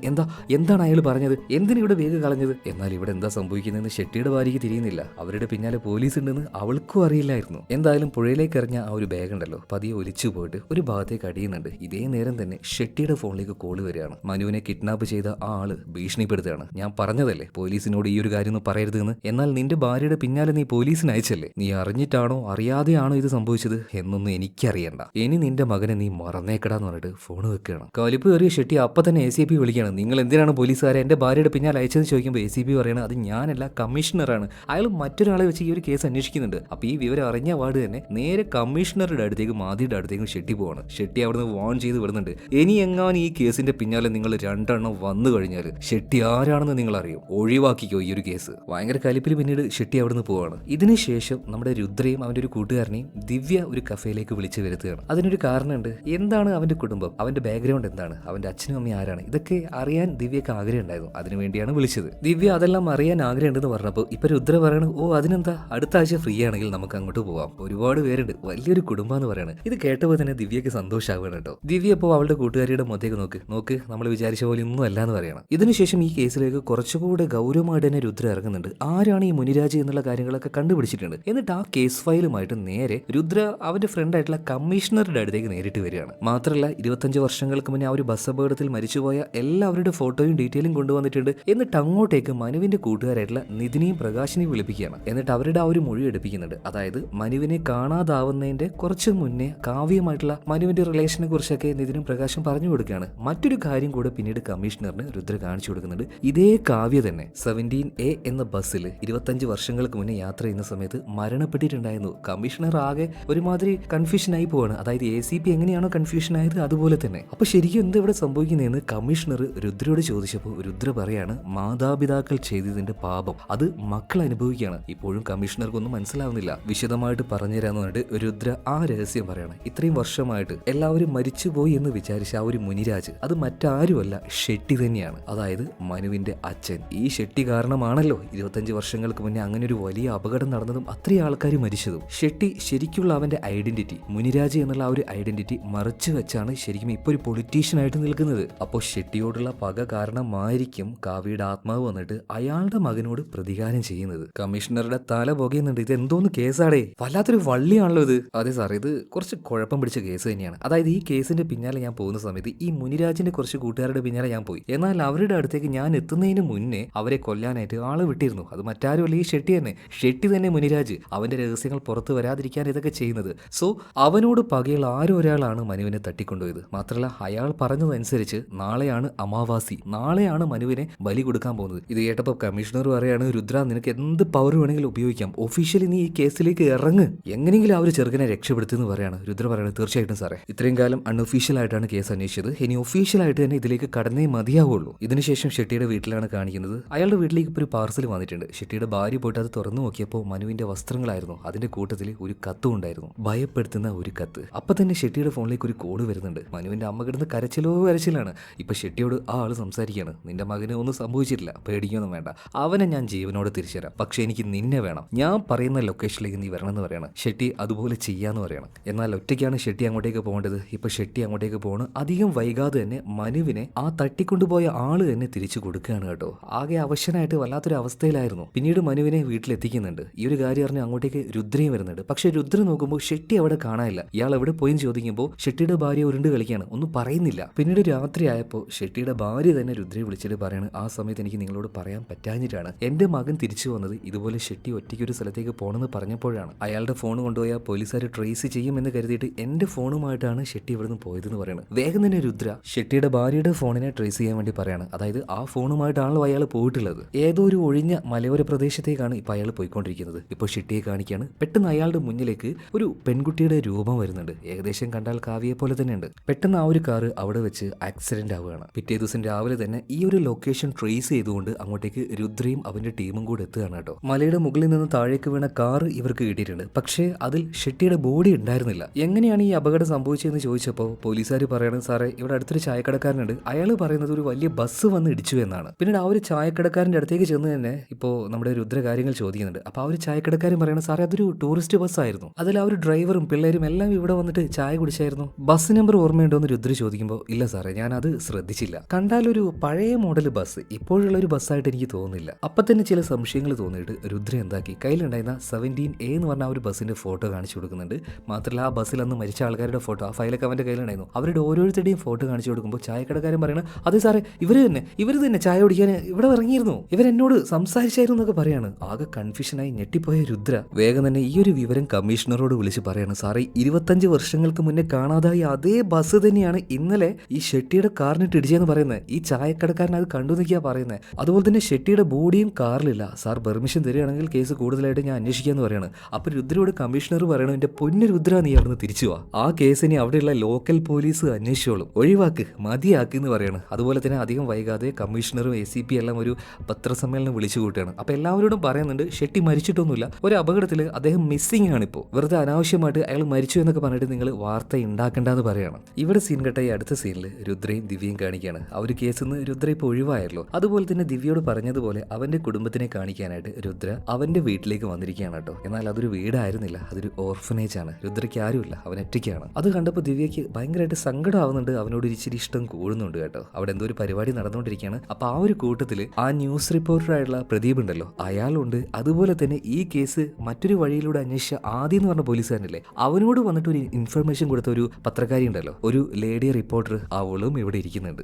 S1: എന്താണ് അയാൾ പറഞ്ഞത്, എന്തിനാ ഇവിടെ ബാഗ് കളഞ്ഞത്? എന്നാൽ ഇവിടെ എന്താ സംഭവിക്കുന്നതെന്ന് ഷെട്ടിയുടെ ഭാര്യയ്ക്ക് തിരിയുന്നില്ല. അവരുടെ പിന്നാലെ പോലീസ് ഉണ്ടെന്ന് അവൾക്കും അറിയില്ലായിരുന്നു. എന്തായാലും പുഴയിലേക്ക് എറിഞ്ഞ ആ ഒരു ബാഗ് ഉണ്ടല്ലോ പതിയെ ഒലിച്ചു പോയിട്ട് ഒരു ഭാഗത്തേക്ക് അടിയുന്നുണ്ട്. ഇതേ നേരം തന്നെ ഷെട്ടിയുടെ ഫോണിലേക്ക് കോള് വരികയാണ്. മനുവിനെ കിഡ്നാപ്പ് കിഡ്നാപ്പ് ചെയ്ത ആ ആള് ഭീഷണിപ്പെടുത്തുകയാണ്. ഞാൻ പറഞ്ഞതല്ലേ പോലീസിനോട് ഈ ഒരു കാര്യം ഒന്നും പറയരുതെന്ന്. എന്നാൽ നിന്റെ ഭാര്യയുടെ പിന്നാലെ നീ പോലീസിന് അയച്ചല്ലേ, നീ അറിഞ്ഞിട്ടാണോ അറിയാതെയാണോ ഇത് സംഭവിച്ചത് എന്നൊന്നും എനിക്കറിയണ്ട. ഇനി നിന്റെ മകനെ നീ മറന്നേക്കടാന്ന് പറഞ്ഞിട്ട് ഫോൺ വെക്കുകയാണ്. കലിപ്പ് കയറിയ ഷെട്ടി അപ്പൊ തന്നെ ACP വിളിക്കുകയാണ്. നിങ്ങൾ എന്തിനാണ് പോലീസുകാരെ എന്റെ ഭാര്യയുടെ പിന്നാലെ അയച്ചതെന്ന് ചോദിക്കുമ്പോൾ ACP പറയണം അത് ഞാനല്ല, കമ്മീഷണറാണ്. അയാൾ മറ്റൊരാളെ വെച്ച് ഈ ഒരു കേസ് അന്വേഷിക്കുന്നുണ്ട്. അപ്പൊ ഈ വിവരം അറിഞ്ഞ വാർഡ് തന്നെ നേരെ കമ്മീഷണറുടെ അടുത്തേക്ക് മാതിയുടെ അടുത്തേക്ക് ഷെട്ടി പോവാണ്. ഷെട്ടി അവിടുന്ന് വാൺ ചെയ്ത് വിടുന്നുണ്ട്. ഇനി എങ്ങാനും ഈ കേസിന്റെ പിന്നാലെ നിങ്ങൾ രണ്ടെണ്ണം വന്നു കഴിഞ്ഞാൽ ഷെട്ടി ആരാണെന്ന് നിങ്ങൾ അറിയും, ഒഴിവാക്കിക്കോ ഈ ഒരു കേസ്. ഭയങ്കര കലിപ്പിൽ പിന്നീട് ഷെട്ടി അവിടുന്ന് പോവാണ്. ഇതിനുശേഷം നമ്മുടെ രുദ്രയും അവന്റെ ഒരു കൂട്ടുകാരനെയും ദിവ്യ ഒരു കഫേയിലേക്ക് വിളിച്ചു വരുത്തുകയാണ്. അതിനൊരു കാരണമുണ്ട്. എന്താണ് അവന്റെ കുടുംബം, അവന്റെ ബാക്ക്ഗ്രൗണ്ട് എന്താണ്, അവന്റെ അച്ഛനും അമ്മയും ആരാണ്, ഇതൊക്കെ അറിയാൻ ദിവ്യക്ക് ആഗ്രഹം ഉണ്ടായിരുന്നു. അതിനുവേണ്ടിയാണ് വിളിച്ചത്. ദിവ്യ അതെല്ലാം അറിയാൻ ആഗ്രഹം ഉണ്ടെന്ന് പറഞ്ഞപ്പോൾ ഇപ്പൊ രുദ്ര പറയണ ഓ അതിനെന്താ, അടുത്ത ആഴ്ച ഫ്രീ ആണെങ്കിൽ നമുക്ക് അങ്ങോട്ട് പോവാം, ഒരുപാട് പേരുണ്ട്, വലിയൊരു കുടുംബാന്ന് പറയാണ്. ഇത് കേട്ടപ്പോൾ തന്നെ ദിവ്യക്ക് സന്തോഷമാവുകയാണ് കേട്ടോ. ദിവ്യ ഇപ്പോൾ അവളുടെ കൂട്ടുകാരിയുടെ മുഖത്തേക്ക് നോക്ക് നമ്മൾ വിചാരിച്ച പോലെ ഒന്നും അല്ലാന്ന് പറയണം. ഇതിനുശേഷം ഈ കേസിലേക്ക് കുറച്ചുകൂടെ ഗൗരവമായിട്ട് തന്നെ രുദ്ര ഇറങ്ങുന്നുണ്ട്. ആരാണ് ഈ മുനിരാജ് എന്നുള്ള കാര്യങ്ങളൊക്കെ കണ്ടുപിടിച്ചിട്ടുണ്ട്. എന്നിട്ട് ആ കേസ് ഫയലുമായിട്ട് നേരെ രുദ്ര അവന്റെ ഫ്രണ്ട് ആയിട്ടുള്ള കമ്മീഷണറുടെ അടുത്തേക്ക് നേരിട്ട് വരികയാണ്. മാത്രമല്ല 25 വർഷങ്ങൾക്ക് മുന്നേ ആ ഒരു ബസ് അപകടത്തിൽ മരിച്ചുപോയ എല്ലാവരുടെ ഫോട്ടോയും ഡീറ്റെയിലും കൊണ്ടുവന്നിട്ടുണ്ട്. എന്നിട്ട് അങ്ങോട്ടേക്ക് മനുവിന്റെ കൂട്ടുകാരായിട്ടുള്ള നിതിനെയും പ്രകാശിനെയും വിളിപ്പിക്കുകയാണ്. എന്നിട്ട് അവരുടെ ആ ഒരു മൊഴി എടുപ്പിക്കുന്നുണ്ട്. അതായത് മനുവിനെ കാണാതാവുന്നതിന്റെ കുറച്ച് മുന്നേ കാവ്യമായിട്ടുള്ള മനുവിന്റെ റിലേഷനെ കുറിച്ചൊക്കെ നിതിനും പ്രകാശും പറഞ്ഞു കൊടുക്കുകയാണ്. മറ്റൊരു കാര്യം കൂടെ പിന്നീട് കമ്മീഷണറിന് രുദ്ര കാണിച്ചു കൊടുക്കുന്നുണ്ട്. ഇതേ കാവ്യ തന്നെ 17A എന്ന ബസ്സിൽ 25 വർഷങ്ങൾക്ക് മുന്നേ യാത്ര ചെയ്യുന്ന സമയത്ത് മരണപ്പെട്ടിട്ടുണ്ടായിരുന്നു. കമ്മീഷണർ ആകെ ഒരുമാതിരി കൺഫ്യൂഷൻ ആയി പോവാണ്. അതായത് ACP എങ്ങനെയാണോ കൺഫ്യൂഷൻ ആയത് അതുപോലെ തന്നെ. അപ്പൊ ശരിക്കും എന്താ ഇവിടെ സംഭവിക്കുന്നതെന്ന് കമ്മീഷണർ രുദ്രയോട് ചോദിച്ചപ്പോൾ രുദ്ര പറയാണ് മാതാപിതാക്കൾ ചെയ്തതിന്റെ പാപം അത് മക്കൾ അനുഭവിക്കുകയാണ്. ഇപ്പോഴും കമ്മീഷണർക്കൊന്നും മനസ്സിലാവുന്നില്ല. വിശദമായിട്ട് പറഞ്ഞുതരാന്ന് പറഞ്ഞിട്ട് രുദ്ര ആ രഹസ്യം പറയാണ്. ഇത്രയും വർഷമായിട്ട് എല്ലാവരും മരിച്ചുപോയി എന്ന് വിചാരിച്ച ആ ഒരു മുനിരാജ് അത് മറ്റാരുമല്ല, ഷെട്ടി തന്നെയാണ്. അതായത് മനുവിന്റെ അച്ഛൻ. ഈ ഷെട്ടി കാരണമാണല്ലോ 25 വർഷങ്ങൾക്ക് മുന്നേ അങ്ങനെ ഒരു വലിയ അപകടം നടന്നതും അത്രയും ആൾക്കാർ മരിച്ചതും. ഷെട്ടി ശരിക്കുള്ള അവന്റെ ഐഡന്റിറ്റി, മുനിരാജ് എന്നുള്ള ആ ഒരു ഐഡന്റിറ്റി മറച്ചു വെച്ചാണ് ശരിക്കും ഇപ്പൊ ഒരു പൊളിറ്റീഷ്യൻ ആയിട്ട് നിൽക്കുന്നത്. അപ്പോൾ ഷെട്ടിയോടുള്ള പക കാരണമായിരിക്കും കാവ്യയുടെ ആത്മാവ് വന്നിട്ട് അയാളുടെ മകനോട് പ്രതികാരം ചെയ്യുന്നത്. കമ്മീഷണറുടെ തല പുകയുന്നുണ്ട്. ഇത് എന്തോന്ന് കേസാടേ, വല്ലാത്തൊരു വള്ളിയാണല്ലോ ഇത്. അതെ സാർ, ഇത് കുറച്ച് കുഴപ്പം പിടിച്ച കേസ് തന്നെയാണ്. അതായത് ഈ കേസിന്റെ പിന്നാലെ ഞാൻ പോകുന്ന സമയത്ത് ഈ മുനിരാജിന്റെ കുറച്ച് കൂട്ടുകാരുടെ പിന്നാലെ ഞാൻ പോയി. എന്നാൽ അവരുടെ അടുത്തേക്ക് ഞാൻ എത്തുന്നതിന് മുന്നേ അവരെ കൊല്ലാനായിട്ട് ആള് വിട്ടിരുന്നു. അത് മറ്റാരുമല്ല, ഈ ഷെട്ടി തന്നെ. ഷെട്ടി തന്നെ മുനിരാജ്. അവന്റെ രഹസ്യങ്ങൾ പുറത്തു വരാതിരിക്കാൻ ഇതൊക്കെ ചെയ്യുന്നത്. സോ അവനോട് പകയുള്ള ആരോ ഒരാളാണ് മനുവിനെ തട്ടിക്കൊണ്ടുപോയത്. മാത്രമല്ല അയാൾ പറഞ്ഞതനുസരിച്ച് നാളെയാണ് അമാവാസി, നാളെയാണ് മനുവിനെ ബലി കൊടുക്കാൻ പോകുന്നത്. ഇത് കേട്ടപ്പോൾ കമ്മീഷണർ പറയാണ് രുദ്ര നിനക്ക് എന്ത് പവർ വേണമെങ്കിലും ഉപയോഗിക്കാം, ഒഫീഷ്യലി നീ ഈ കേസിലേക്ക് ഇറങ്ങ്, എങ്ങനെയെങ്കിലും ആ ഒരു ചെറുക്കനെ രക്ഷപ്പെടുത്തുമെന്ന് പറയാണ്. രുദ്ര പറയാണ് തീർച്ചയായിട്ടും സാറേ, ഇത്രയും കാലം അൺഒഫീഷ്യൽ ആയിട്ടാണ് കേസ് അന്വേഷിച്ചത്, ഇനി ഒഫീഷ്യലായിട്ട് തന്നെ ഇതിലേക്ക് കടന്നേ മതിയാവുള്ളൂ. ഇതിനുശേഷം ഷെട്ടിയുടെ വീട്ടിലാണ് കാണിക്കുന്നത്. അയാളുടെ വീട്ടിലേക്ക് ഇപ്പോൾ ഒരു പാർസൽ വന്നിട്ടുണ്ട്. ഷെട്ടിയുടെ ഭാര്യ പോയിട്ട് അത് തുറന്നു നോക്കിയപ്പോൾ മനുവിന്റെ വസ്ത്രങ്ങളായിരുന്നു. അതിന്റെ കൂട്ടത്തിൽ ഒരു കത്തും ഉണ്ടായിരുന്നു, ഭയപ്പെടുത്തുന്ന ഒരു കത്ത്. അപ്പൊ തന്നെ ഷെട്ടിയുടെ ഫോണിലേക്ക് ഒരു കോഡ് വരുന്നുണ്ട്. മനുവിന്റെ അമ്മ കിടന്ന് കരച്ചിലാണ്. ഇപ്പൊ ഷെട്ടിയോട് ആ ആള് സംസാരിക്കുകയാണ്. നിന്റെ മകന് ഒന്നും സംഭവിച്ചിട്ടില്ല, പേടിക്കൊന്നും വേണ്ട, അവനെ ഞാൻ ജീവനോടെ തിരിച്ചു തരാം, പക്ഷെ എനിക്ക് നിന്നെ വേണം, ഞാൻ പറയുന്ന ലൊക്കേഷനിലേക്ക് നീ വരണമെന്ന് പറയണം. ഷെട്ടി അതുപോലെ ചെയ്യാന്ന് പറയണം. എന്നാൽ ഒറ്റയ്ക്കാണ് ഷെട്ടി അങ്ങോട്ടേക്ക് പോകേണ്ടത്. ഇപ്പൊ ഷെട്ടി അങ്ങോട്ടേക്ക് പോകണം. അധികം വൈകാതെ തന്നെ മനുവിനെ ആ തട്ടിക്കൊണ്ടുപോയ ആള് തന്നെ തിരിച്ചു കൊടുക്കുകയാണ് കേട്ടോ. ആകെ അവശനായിട്ട് വല്ലാത്തൊരു അവസ്ഥയിലായിരുന്നു. പിന്നീട് മനുവിനെ വീട്ടിലെത്തിക്കുന്നുണ്ട്. ഈ ഒരു കാര്യം അറിഞ്ഞ് അങ്ങോട്ടേക്ക് രുദ്രയും വരുന്നുണ്ട്. പക്ഷെ രുദ്ര നോക്കുമ്പോൾ ഷെട്ടി അവിടെ കാണാനില്ല. ഇയാൾ എവിടെ പോയി ചോദിക്കുമ്പോൾ ഷെട്ടിയുടെ ഭാര്യ ഉരുണ്ട് കളിക്കുകയാണ്, ഒന്നും പറയുന്നില്ല. പിന്നീട് രാത്രി ആയപ്പോൾ ഷെട്ടിയുടെ ഭാര്യ തന്നെ രുദ്രയെ വിളിച്ചിട്ട് പറയാണ് ആ സമയത്ത് എനിക്ക് നിങ്ങളോട് പറയാൻ പറ്റാഞ്ഞിട്ടാണ്, എന്റെ മകൻ തിരിച്ചു വന്നത് ഇതുപോലെ ഷെട്ടി ഒറ്റയ്ക്ക് ഒരു സ്ഥലത്തേക്ക് പോകണമെന്ന് പറഞ്ഞപ്പോഴാണ്. അയാളുടെ ഫോൺ കൊണ്ടുപോയാൽ പോലീസുകാർ ട്രേസ് ചെയ്യുമെന്ന് കരുതിയിട്ട് എന്റെ ഫോണുമായിട്ടാണ് ഷെട്ടി ഇവിടുന്ന് പോയതെന്ന് പറയുന്നത്. വേഗം തന്നെ രുദ്ര ഷെട്ടിയുടെ ഭാര്യയുടെ ഫോണിനെ ട്രേസ് ചെയ്യാൻ വേണ്ടി പറയാണ്. അതായത് ആ ഫോണുമായിട്ടാണല്ലോ അയാൾ പോയിട്ടുള്ളത്. ഏതോ ഒരു ഒഴിഞ്ഞ മലയോര പ്രദേശത്തേക്കാണ് ഇപ്പൊ അയാൾ പോയിക്കൊണ്ടിരിക്കുന്നത്. ഇപ്പോൾ ഷെട്ടിയെ കാണിക്കാണ്. പെട്ടെന്ന് അയാളുടെ മുന്നിലേക്ക് ഒരു പെൺകുട്ടിയുടെ രൂപം വരുന്നുണ്ട്. ഏകദേശം കണ്ടാൽ കാവ്യയെ പോലെ തന്നെയുണ്ട്. പെട്ടെന്ന് ആ ഒരു കാറ് അവിടെ വെച്ച് ആക്സിഡന്റ് ആവുകയാണ്. പിറ്റേ ദിവസം രാവിലെ തന്നെ ഈ ഒരു ലൊക്കേഷൻ ട്രേസ് ചെയ്തുകൊണ്ട് അങ്ങോട്ടേക്ക് രുദ്രയും അവന്റെ ടീമും കൂടെ എത്തുകയാണ് കേട്ടോ. മലയുടെ മുകളിൽ നിന്ന് താഴേക്ക് വീണ കാറ് ഇവർക്ക് കിട്ടിയിട്ടുണ്ട്. പക്ഷേ അതിൽ ഷെട്ടിയുടെ ബോഡി ഉണ്ടായിരുന്നില്ല. എങ്ങനെയാണ് ഈ അപകടം സംഭവിച്ചതെന്ന് ചോദിച്ചപ്പോൾ പോലീസുകാർ പറയണം സാറേ ഇവിടെ അടുത്തൊരു ചായക്കടക്കാരനുണ്ട്, അയാൾ പറയുന്നത് ഒരു വലിയ ബസ് വന്ന് ഇടിച്ചു എന്നാണ്. പിന്നീട് ആ ഒരു ചായക്കടക്കാരന്റെ അടുത്തേക്ക് ചെന്ന് തന്നെ ഇപ്പോൾ നമ്മുടെ രുദ്ര കാര്യങ്ങൾ ചോദിക്കുന്നുണ്ട്. അപ്പോൾ ആ ഒരു ചായക്കടക്കാരൻ പറയണം സാറേ അതൊരു ടൂറിസ്റ്റ് ബസ് ആയിരുന്നു, അതിൽ ആ ഒരു ഡ്രൈവറും പിള്ളേരും എല്ലാം ഇവിടെ വന്നിട്ട് ചായ കുടിച്ചായിരുന്നു. ബസ് നമ്പർ ഓർമ്മയുണ്ടോ എന്ന് രുദ്ര ചോദിക്കുമ്പോൾ ഇല്ല സാറേ ഞാൻ അത് ശ്രദ്ധിച്ചില്ല, കണ്ടാലൊരു പഴയ മോഡൽ ബസ്, ഇപ്പോഴുള്ള ഒരു ബസ്സായിട്ട് എനിക്ക് തോന്നുന്നില്ല. അപ്പൊ തന്നെ ചില സംശയങ്ങൾ തോന്നിയിട്ട് രുദ്ര എന്താക്കി കയ്യിലുണ്ടായിരുന്ന 17A എന്ന് പറഞ്ഞ ആ ഒരു ബസ്സിന്റെ ഫോട്ടോ കാണിച്ചു കൊടുക്കുന്നുണ്ട്. മാത്രമല്ല ആ ബസ്സിൽ അന്ന് മരിച്ച ആൾക്കാരുടെ ഫോട്ടോ ആ ഫയലൊക്കെ അവന്റെ കയ്യിലുണ്ടായിരുന്നു. അവരുടെ ഓരോരുത്തരുടെയും ഫോട്ടോ കാണിച്ചു കൊടുക്കുമ്പോൾ ചായക്കടക്കാരൻ പറയുന്നത് അതെ സാറേ, ഇവര് തന്നെ ചായ കുടിക്കാൻ ഇവിടെ ഇറങ്ങിയിരുന്നു, ഇവരെന്നോട് സംസാരിച്ചായിരുന്നു എന്നൊക്കെ പറയാണ്. ആകെ കൺഫ്യൂഷനായി ഞെട്ടിപ്പോയ രുദ്ര വേഗം തന്നെ ഈ ഒരു വിവരം കമ്മീഷണറോട് വിളിച്ച് പറയാണ്. സാറേ, 25 വർഷങ്ങൾക്ക് മുന്നേ കാണാതായ അതേ ബസ് തന്നെയാണ് ഇന്നലെ ഈ ഷെട്ടിയുടെ കാറിനിട്ട് ഇടിച്ചെന്ന് പറയുന്നത്. ഈ ചായക്കടക്കാരൻ അത് കണ്ടു നിൽക്കുക പറയുന്നത്. അതുപോലെ തന്നെ ഷെട്ടിയുടെ ബോഡിയും കാറിലില്ല. സാർ പെർമിഷൻ തരികയാണെങ്കിൽ കേസ് കൂടുതലായിട്ട് ഞാൻ അന്വേഷിക്കാന്ന് പറയാണ്. അപ്പൊ രുദ്രയോട് കമ്മീഷണർ പറയണം, എന്റെ പൊന്നു രുദ്ര, നീ അവിടുന്ന് തിരിച്ചു വാ, ആ കേസിനെ അവിടെയുള്ള ലോക്കൽ പോലീസ് അന്വേഷിച്ചോളും, ഒഴിവാക്ക്, മതിയാക്കി എന്ന് പറയാണ്. അതുപോലെ തന്നെ അധികം വൈകാതെ കമ്മീഷണറും ACP എല്ലാം ഒരു പത്രസമ്മേളനം വിളിച്ചു കൂട്ടുകയാണ്. അപ്പൊ എല്ലാവരോടും പറയുന്നുണ്ട്, ഷെട്ടി മരിച്ചിട്ടൊന്നുമില്ല, ഒരു അപകടത്തിൽ അദ്ദേഹം മിസ്സിംഗ് ആണ്. ഇപ്പോൾ വെറുതെ അനാവശ്യമായിട്ട് അയാൾ മരിച്ചു എന്നൊക്കെ പറഞ്ഞിട്ട് നിങ്ങൾ വാർത്ത ഉണ്ടാക്കണ്ടെന്ന് പറയണം. ഇവിടെ സീൻ കെട്ടായി അടുത്ത സീനിൽ രുദ്രയും ദിവ്യയും കാണിക്കുകയാണ്. ആ ഒരു കേസിൽ നിന്ന് രുദ്ര ഇപ്പോൾ ഒഴിവായല്ലോ. അതുപോലെ തന്നെ ദിവ്യയോട് പറഞ്ഞതുപോലെ അവന്റെ കുടുംബത്തിനെ കാണിക്കാനായിട്ട് രുദ്ര അവന്റെ വീട്ടിലേക്ക് വന്നിരിക്കുകയാണ് കേട്ടോ. എന്നാൽ അതൊരു വീടായിരുന്നില്ല, അതൊരു ഓർഫനേജ് ആണ്. രുദ്രയ്ക്ക് ആരുമില്ല, അവൻ ഒറ്റയ്ക്കാണ്. അത് കണ്ടപ്പോൾ ദിവ്യയ്ക്ക് ഭയങ്കരമായിട്ട് സങ്കടമാവുന്നുണ്ട്, അവനോട് ഇച്ചിരി ഇഷ്ടം കൂടുന്നുണ്ട് കേട്ടോ. അവിടെ എന്തോ ഒരു പരിപാടി നടന്നുകൊണ്ടിരിക്കുകയാണ്. അപ്പൊ ആ ഒരു കൂട്ടത്തിൽ ആ ന്യൂസ് റിപ്പോർട്ടറായിട്ടുള്ള പ്രദീപ് ഉണ്ടല്ലോ, അയാളുണ്ട്. അതുപോലെ തന്നെ ഈ കേസ് മറ്റൊരു വഴിയിലൂടെ അന്വേഷിച്ച ആദ്യം എന്ന് പറഞ്ഞ പോലീസുകാരനല്ലേ, അവനോട് വന്നിട്ട് ഒരു ഇൻഫർമേഷൻ കൊടുത്ത ഒരു പത്രക്കാരി ഉണ്ടല്ലോ, ഒരു ലേഡി റിപ്പോർട്ടർ, അവളും ഇവിടെ ഇരിക്കുന്നുണ്ട്.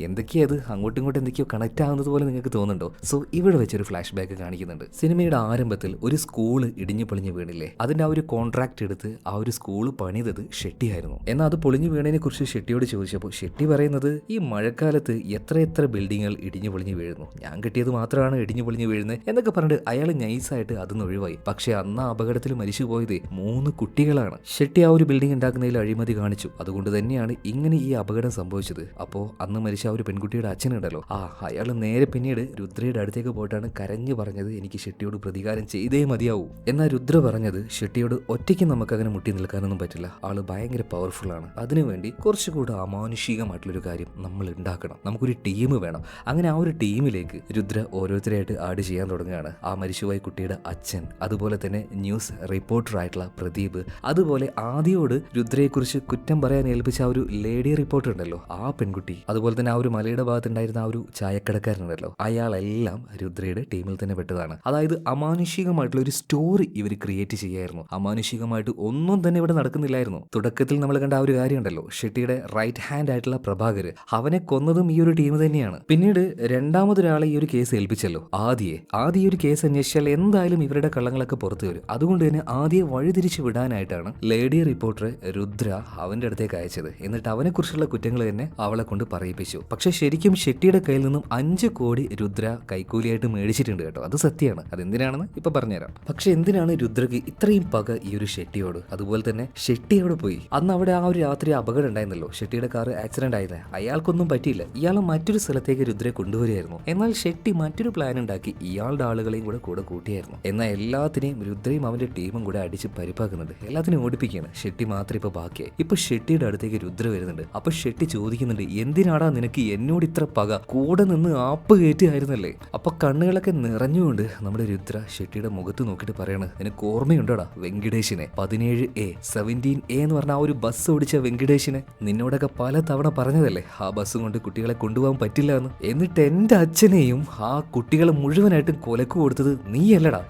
S1: എന്തൊക്കെയാ അത് അങ്ങോട്ടും ഇങ്ങോട്ടും എന്തൊക്കെയോ കണക്ട് ആവുന്നത് പോലെ നിങ്ങൾക്ക് തോന്നുന്നുണ്ടോ? സോ ഇവിടെ വെച്ചൊരു ഫ്ലാഷ് ബാക്ക് കാണിക്കുന്നുണ്ട്. സിനിമയുടെ ആരംഭത്തിൽ ഒരു സ്കൂള് ഇടിഞ്ഞു പൊളിഞ്ഞു വീണില്ലേ, അതിന്റെ ആ ഒരു കോൺട്രാക്ട് എടുത്ത് ആ ഒരു സ്കൂള് പണിതത് ഷെട്ടിയായിരുന്നു. എന്നാൽ അത് പൊളിഞ്ഞു വീണതിനെ കുറിച്ച് ഷെട്ടിയോട് ചോദിച്ചപ്പോൾ ഷെട്ടി പറയുന്നത്, ഈ മഴക്കാലത്ത് എത്ര ബിൽഡിങ്ങുകൾ ഇടിഞ്ഞു പൊളിഞ്ഞു വീഴുന്നു, ഞാൻ കിട്ടിയത് മാത്രമാണ് ഇടിഞ്ഞു പൊളിഞ്ഞു വീഴുന്നത് എന്നൊക്കെ പറഞ്ഞിട്ട് അയാൾ നൈസായിട്ട് അതൊന്ന് ഒഴിവായി. പക്ഷെ അന്ന് ആ അപകടത്തിൽ മരിച്ചു പോയത് 3 കുട്ടികളാണ്. ഷെട്ടി ആ ഒരു ബിൽഡിംഗ് ഉണ്ടാക്കുന്നതിൽ അഴിമതി കാണിച്ചു, അതുകൊണ്ട് തന്നെയാണ് ഇങ്ങനെ ഈ അപകടം സംഭവിച്ചത്. അപ്പോ അന്ന് മരിച്ച ആ ഒരു പെൺകുട്ടിയുടെ അച്ഛനുണ്ടല്ലോ, അയാൾ നേരെ പിന്നീട് രുദ്രയുടെ അടുത്തേക്ക് പോയിട്ടാണ് കരഞ്ഞു പറഞ്ഞത്, എനിക്ക് ഷെട്ടിയോട് പ്രതികാരം ചെയ്തേ മതിയാവൂ. എന്നാൽ രുദ്ര പറഞ്ഞത്, ഷെട്ടിയോട് ഒറ്റയ്ക്ക് നമുക്കങ്ങനെ മുട്ടി നിൽക്കാനൊന്നും പറ്റില്ല, ആള് ഭയങ്കര പവർഫുൾ ആണ്, അതിനുവേണ്ടി കുറച്ചുകൂടെ അമാനുഷികമായിട്ടുള്ളൊരു കാര്യം നമ്മൾ ഉണ്ടാക്കണം, നമുക്കൊരു ടീം വേണം. അങ്ങനെ ആ ഒരു ടീമിലേക്ക് രുദ്ര ഓരോരുത്തരായിട്ട് ആഡ് ചെയ്യാൻ തുടങ്ങുകയാണ്. ആ മരിച്ചുപോയ കുട്ടിയുടെ അച്ഛൻ, അതുപോലെ തന്നെ ന്യൂസ് റിപ്പോർട്ടർ ആയിട്ടുള്ള പ്രദീപ്, അതുപോലെ ആദ്യയോട് രുദ്രയെക്കുറിച്ച് കുറ്റം പറയാൻ ഏൽപ്പിച്ച ആ ഒരു ലേഡി റിപ്പോർട്ടർ ഉണ്ടല്ലോ, ആ പെൺകുട്ടി, അതുപോലെ തന്നെ ആ ഒരു മലയുടെ ഭാഗത്തുണ്ടായിരുന്ന ആ ഒരു ചായക്കടക്കാരനുണ്ടല്ലോ, അയാളെല്ലാം രുദ്രയുടെ ടീമിൽ തന്നെ പെട്ടതാണ്. അതായത് അമാനുഷികമായിട്ടുള്ള ഒരു സ്റ്റോറി ഇവർ ക്രിയേറ്റ് ചെയ്യായിരുന്നു. അമാനുഷികമായിട്ട് ഒന്നും തന്നെ ഇവിടെ നടക്കുന്നില്ലായിരുന്നു. തുടക്കത്തിൽ നമ്മൾ കണ്ട ആ ഒരു കാര്യം ഉണ്ടല്ലോ, ഷെട്ടിയുടെ റൈറ്റ് ഹാൻഡ് ആയിട്ടുള്ള പ്രഭാകർ, അവനെ കൊന്നതും ഈ ഒരു ടീം തന്നെയാണ്. പിന്നീട് രണ്ടാമതൊരാളെ ഈ ഒരു കേസ് ഏൽപ്പിച്ചല്ലോ, ആദ്യ ഒരു കേസ് അന്വേഷിച്ചാൽ എന്തായാലും ഇവരുടെ കള്ളങ്ങളൊക്കെ പുറത്തു വരും. അതുകൊണ്ട് തന്നെ ആദ്യം വഴിതിരിച്ചു വിടാനായിട്ടാണ് ലേഡി റിപ്പോർട്ടറെ രുദ്ര അവന്റെ അടുത്തേക്ക് അയച്ചത്. എന്നിട്ട് അവനെ കുറിച്ചുള്ള കുറ്റങ്ങൾ തന്നെ അവളെ കൊണ്ട് പറയിപ്പിച്ചു. പക്ഷെ ശരിക്കും ഷെട്ടിയുടെ കയ്യിൽ നിന്നും 5 കോടി രുദ്ര കൈക്കൂലിയായിട്ട് മേടിച്ചിട്ടുണ്ട് കേട്ടോ. അത് സത്യമാണ്. അതെന്തിനാണെന്ന് ഇപ്പൊ പറഞ്ഞുതരാം. പക്ഷെ എന്തിനാണ് രുദ്രക്ക് ഇത്രയും പക ഈ ഒരു ഷെട്ടിയോട്? അതുപോലെ തന്നെ ഷെട്ടി എവിടെ പോയി? അന്ന് അവിടെ ആ ഒരു രാത്രി അപകടം ഉണ്ടായിരുന്നല്ലോ, ഷെട്ടിയുടെ കാർ ആക്സിഡന്റ് ആയത്. അയാൾക്കൊന്നും പറ്റിയില്ല, ഇയാളെ മറ്റൊരു സ്ഥലത്തേക്ക് രുദ്രയെ കൊണ്ടുവരികയായിരുന്നു. എന്നാൽ ഷെട്ടി മറ്റൊരു പ്ലാൻ ഉണ്ടാക്കി ഇയാളുടെ ആളുകളെയും കൂടെ കൂട്ടിയായിരുന്നു. എന്നാൽ എല്ലാത്തിനെയും രുദ്രയും അവന്റെ ടീമും കൂടെ അടിച്ച് പരിപ്പാക്കുന്നുണ്ട്, എല്ലാത്തിനും ഓടിപ്പിക്കുകയാണ്. ഷെട്ടി മാത്രം ഇപ്പൊ ബാക്കിയായി. ഇപ്പൊ ഷെട്ടിയുടെ അടുത്തേക്ക് രുദ്ര വരുന്നുണ്ട്. അപ്പൊ ഷെട്ടി ചോദിക്കുന്നുണ്ട്, എന്തിനാടാ നിനക്ക് എന്നോട് ഇത്ര പക? കൂടെ നിന്ന് ആപ്പ് കയറ്റിയായിരുന്നല്ലേ? അപ്പൊ കണ്ണുകളൊക്കെ നിറഞ്ഞുകൊണ്ട് നമ്മുടെ രുദ്ര ഷെട്ടിയുടെ മുഖത്ത് നോക്കിയിട്ട് പറയാണ്, നിനക്ക് ഓർമ്മയുണ്ടോടാ വെങ്കിടേഷിനെ? 17A 17A എന്ന് പറഞ്ഞ ആ ഒരു ബസ് ഓടിച്ച വെങ്കിടേഷിനെ നിന്നോടൊക്കെ പല തവണ പറഞ്ഞതല്ലേ, ആ ബസ് കൊണ്ട് കുട്ടികളെ കൊണ്ടുപോകാൻ പറ്റില്ല എന്ന്. എന്നിട്ട് എന്റെ അച്ഛനെയും ആ കുട്ടികളെ മുഴുവനായിട്ടും കൊലക്ക് കൊടുത്തത് നീയല്ലടാ,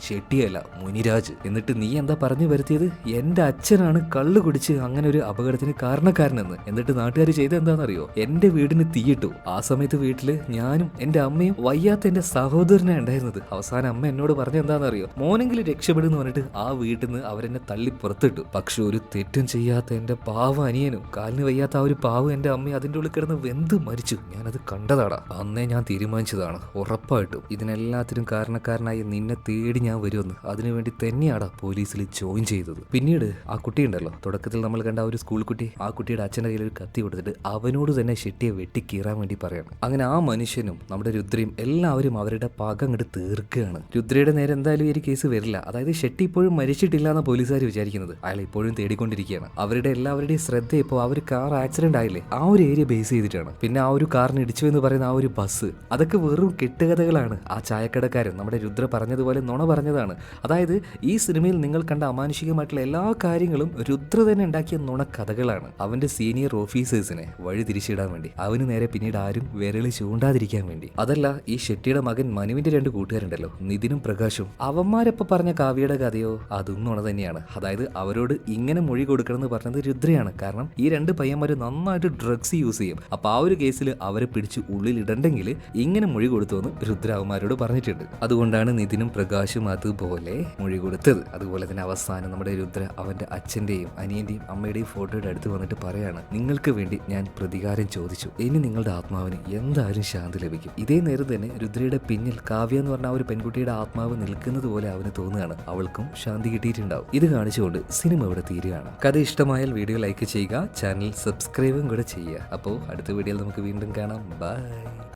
S1: ഷെട്ടിയല്ല മുനിരാജ്. എന്നിട്ട് നീ എന്താ പറഞ്ഞു വരുത്തിയത്? എന്റെ അച്ഛനാണ് കള്ളു കുടിച്ച് അങ്ങനെ ഒരു അപകടത്തിന് കാരണക്കാരനെന്ന്. എന്നിട്ട് നാട്ടുകാർ ചെയ്ത് എന്താണെന്നറിയോ? എന്റെ വീടിന് തീയിട്ടു. ആ സമയത്ത് വീട്ടില് ഞാനും എന്റെ അമ്മയും വയ്യാത്ത എന്റെ സഹോദരനെ ഉണ്ടായിരുന്നത്. അവസാനം അമ്മ എന്നോട് പറഞ്ഞ എന്താണെന്നറിയോ? മോനെങ്കിലും രക്ഷപ്പെടുന്നു പറഞ്ഞിട്ട് ആ വീട്ടിൽ നിന്ന് അവരെന്നെ തള്ളി പുറത്തിട്ടു. പക്ഷെ ഒരു തെറ്റും ചെയ്യാത്ത എന്റെ പാവം അനിയനും, കാലിന് വയ്യാത്ത ആ ഒരു പാവം എന്റെ അമ്മയും അതിന്റെ ഉള്ളിൽ കിടന്ന് വെന്ത് മരിച്ചു. ഞാനത് കണ്ടതാടാ. അന്നേ ഞാൻ തീരുമാനിച്ചതാണ്, ഉറപ്പായിട്ടും ഇതിനെല്ലാത്തിനും കാരണക്കാരനായി നിന്നെ തേടി ഞാൻ വരുമെന്ന്. അതിനുവേണ്ടി തന്നെയാടാ പോലീസിൽ ജോയിൻ ചെയ്തത്. പിന്നീട് ആ കുട്ടിയുണ്ടല്ലോ, തുടക്കത്തിൽ നമ്മൾ കണ്ട ഒരു സ്കൂൾ കുട്ടി, ആ കുട്ടിയുടെ അച്ഛൻ്റെ കയ്യിൽ ഒരു കത്തി കൊടുത്തിട്ട് അവനോട് തന്നെ ഷെട്ടിയെ വെട്ടിക്കീറാൻ വേണ്ടി പറയണം. അങ്ങനെ ആ മനുഷ്യനും നമ്മുടെ രുദ്രയും എല്ലാവരും അവരുടെ പക അങ്ങോട്ട് തീർക്കുകയാണ്. രുദ്രയുടെ നേരെ എന്തായാലും ഈ ഒരു കേസ് വരില്ല. അതായത് ഷെട്ടി ഇപ്പോഴും മരിച്ചിട്ടില്ല എന്നാണ് പോലീസുകാർ വിചാരിക്കുന്നത്. അയാൾ ഇപ്പോഴും തേടിക്കൊണ്ടിരിക്കുകയാണ്. അവരുടെ എല്ലാവരുടെയും ശ്രദ്ധ ഇപ്പോൾ അവർ കാർ ആക്സിഡന്റ് ആയില്ലേ, ആ ഒരു ഏരിയ ബേസ് ചെയ്തിട്ടാണ്. പിന്നെ ആ ഒരു കാറിന് ഇടിച്ചു എന്ന് പറയുന്ന ആ ഒരു ബസ്, അതൊക്കെ വെറും കെട്ടുകഥകളാണ്. ആ ചായക്കടക്കാരൻ നമ്മുടെ രുദ്ര പറഞ്ഞതുപോലെ നുണ പറഞ്ഞതാണ്. അതായത് ഈ സിനിമയിൽ നിങ്ങൾ കണ്ട അമാനുഷികമായിട്ടുള്ള എല്ലാ കാര്യങ്ങളും രുദ്ര തന്നെ ഉണ്ടാക്കിയ നുണക്കഥകളാണ്. അവന്റെ സീനിയർ ഓഫീസേഴ്സിനെ വഴി തിരിച്ചിടാൻ വേണ്ടി, അവന് നേരെ പിന്നീട് ആരും വിരളി ചൂണ്ടാതിരിക്കാൻ വേണ്ടി. അതല്ല, ഈ ഷെട്ടിയുടെ മകൻ മനുവിന്റെ 2 കൂട്ടുകാരുണ്ടല്ലോ, നിതിനും പ്രകാശും, അവന്മാരെപ്പോ പറഞ്ഞ കാവ്യയുടെ കഥയോ അതും നുണ തന്നെയാണ്. അതായത് അവരോട് ഇങ്ങനെ മൊഴി കൊടുക്കണം എന്ന് പറഞ്ഞത് രുദ്രയാണ്. കാരണം ഈ 2 പയ്യന്മാര് നന്നായിട്ട് ഡ്രഗ്സ് യൂസ് ചെയ്യും. അപ്പോൾ ആ ഒരു കേസിൽ അവരെ പിടിച്ച് ഉള്ളിലിടണ്ടെങ്കിൽ ഇങ്ങനെ മൊഴി കൊടുത്തുവെന്ന് രുദ്ര അവന്മാരോട് പറഞ്ഞിട്ടുണ്ട്. അതുകൊണ്ടാണ് നിതിനും പ്രകാശും അതുപോലെ മൊഴി കൊടുത്തത്. അതുപോലെ തന്നെ അവസാനം നമ്മുടെ രുദ്ര അവൻ്റെ അച്ഛൻ്റെയും അനിയൻ്റെയും അമ്മയുടെയും ഫോട്ടോയുടെ അടുത്ത് വന്നിട്ട് പറയാണ്, നിങ്ങൾക്ക് വേണ്ടി ഞാൻ പ്രതികാരം ചോദിച്ചു, ഇനി നിങ്ങളുടെ ആത്മാവിന് എന്തായാലും ശാന്തി ലഭിക്കും. ഇതേ നേരം തന്നെ രുദ്രയുടെ പിന്നിൽ കാവ്യ എന്ന് പറഞ്ഞ ആ ഒരു പെൺകുട്ടിയുടെ ആത്മാവ് നിൽക്കുന്നത് പോലെ അവന് തോന്നുകയാണ് അവൾക്കും ശാന്തി കിട്ടിയിട്ടുണ്ടാവും. ഇത് കാണിച്ചുകൊണ്ട് സിനിമ ഇവിടെ തീരുകയാണ്. കഥ ഇഷ്ടമായാൽ വീഡിയോ ലൈക്ക് ചെയ്യുക, ചാനൽ സബ്സ്ക്രൈബും കൂടെ ചെയ്യുക. അപ്പോൾ അടുത്ത വീഡിയോയിൽ നമുക്ക് വീണ്ടും കാണാം. ബൈ.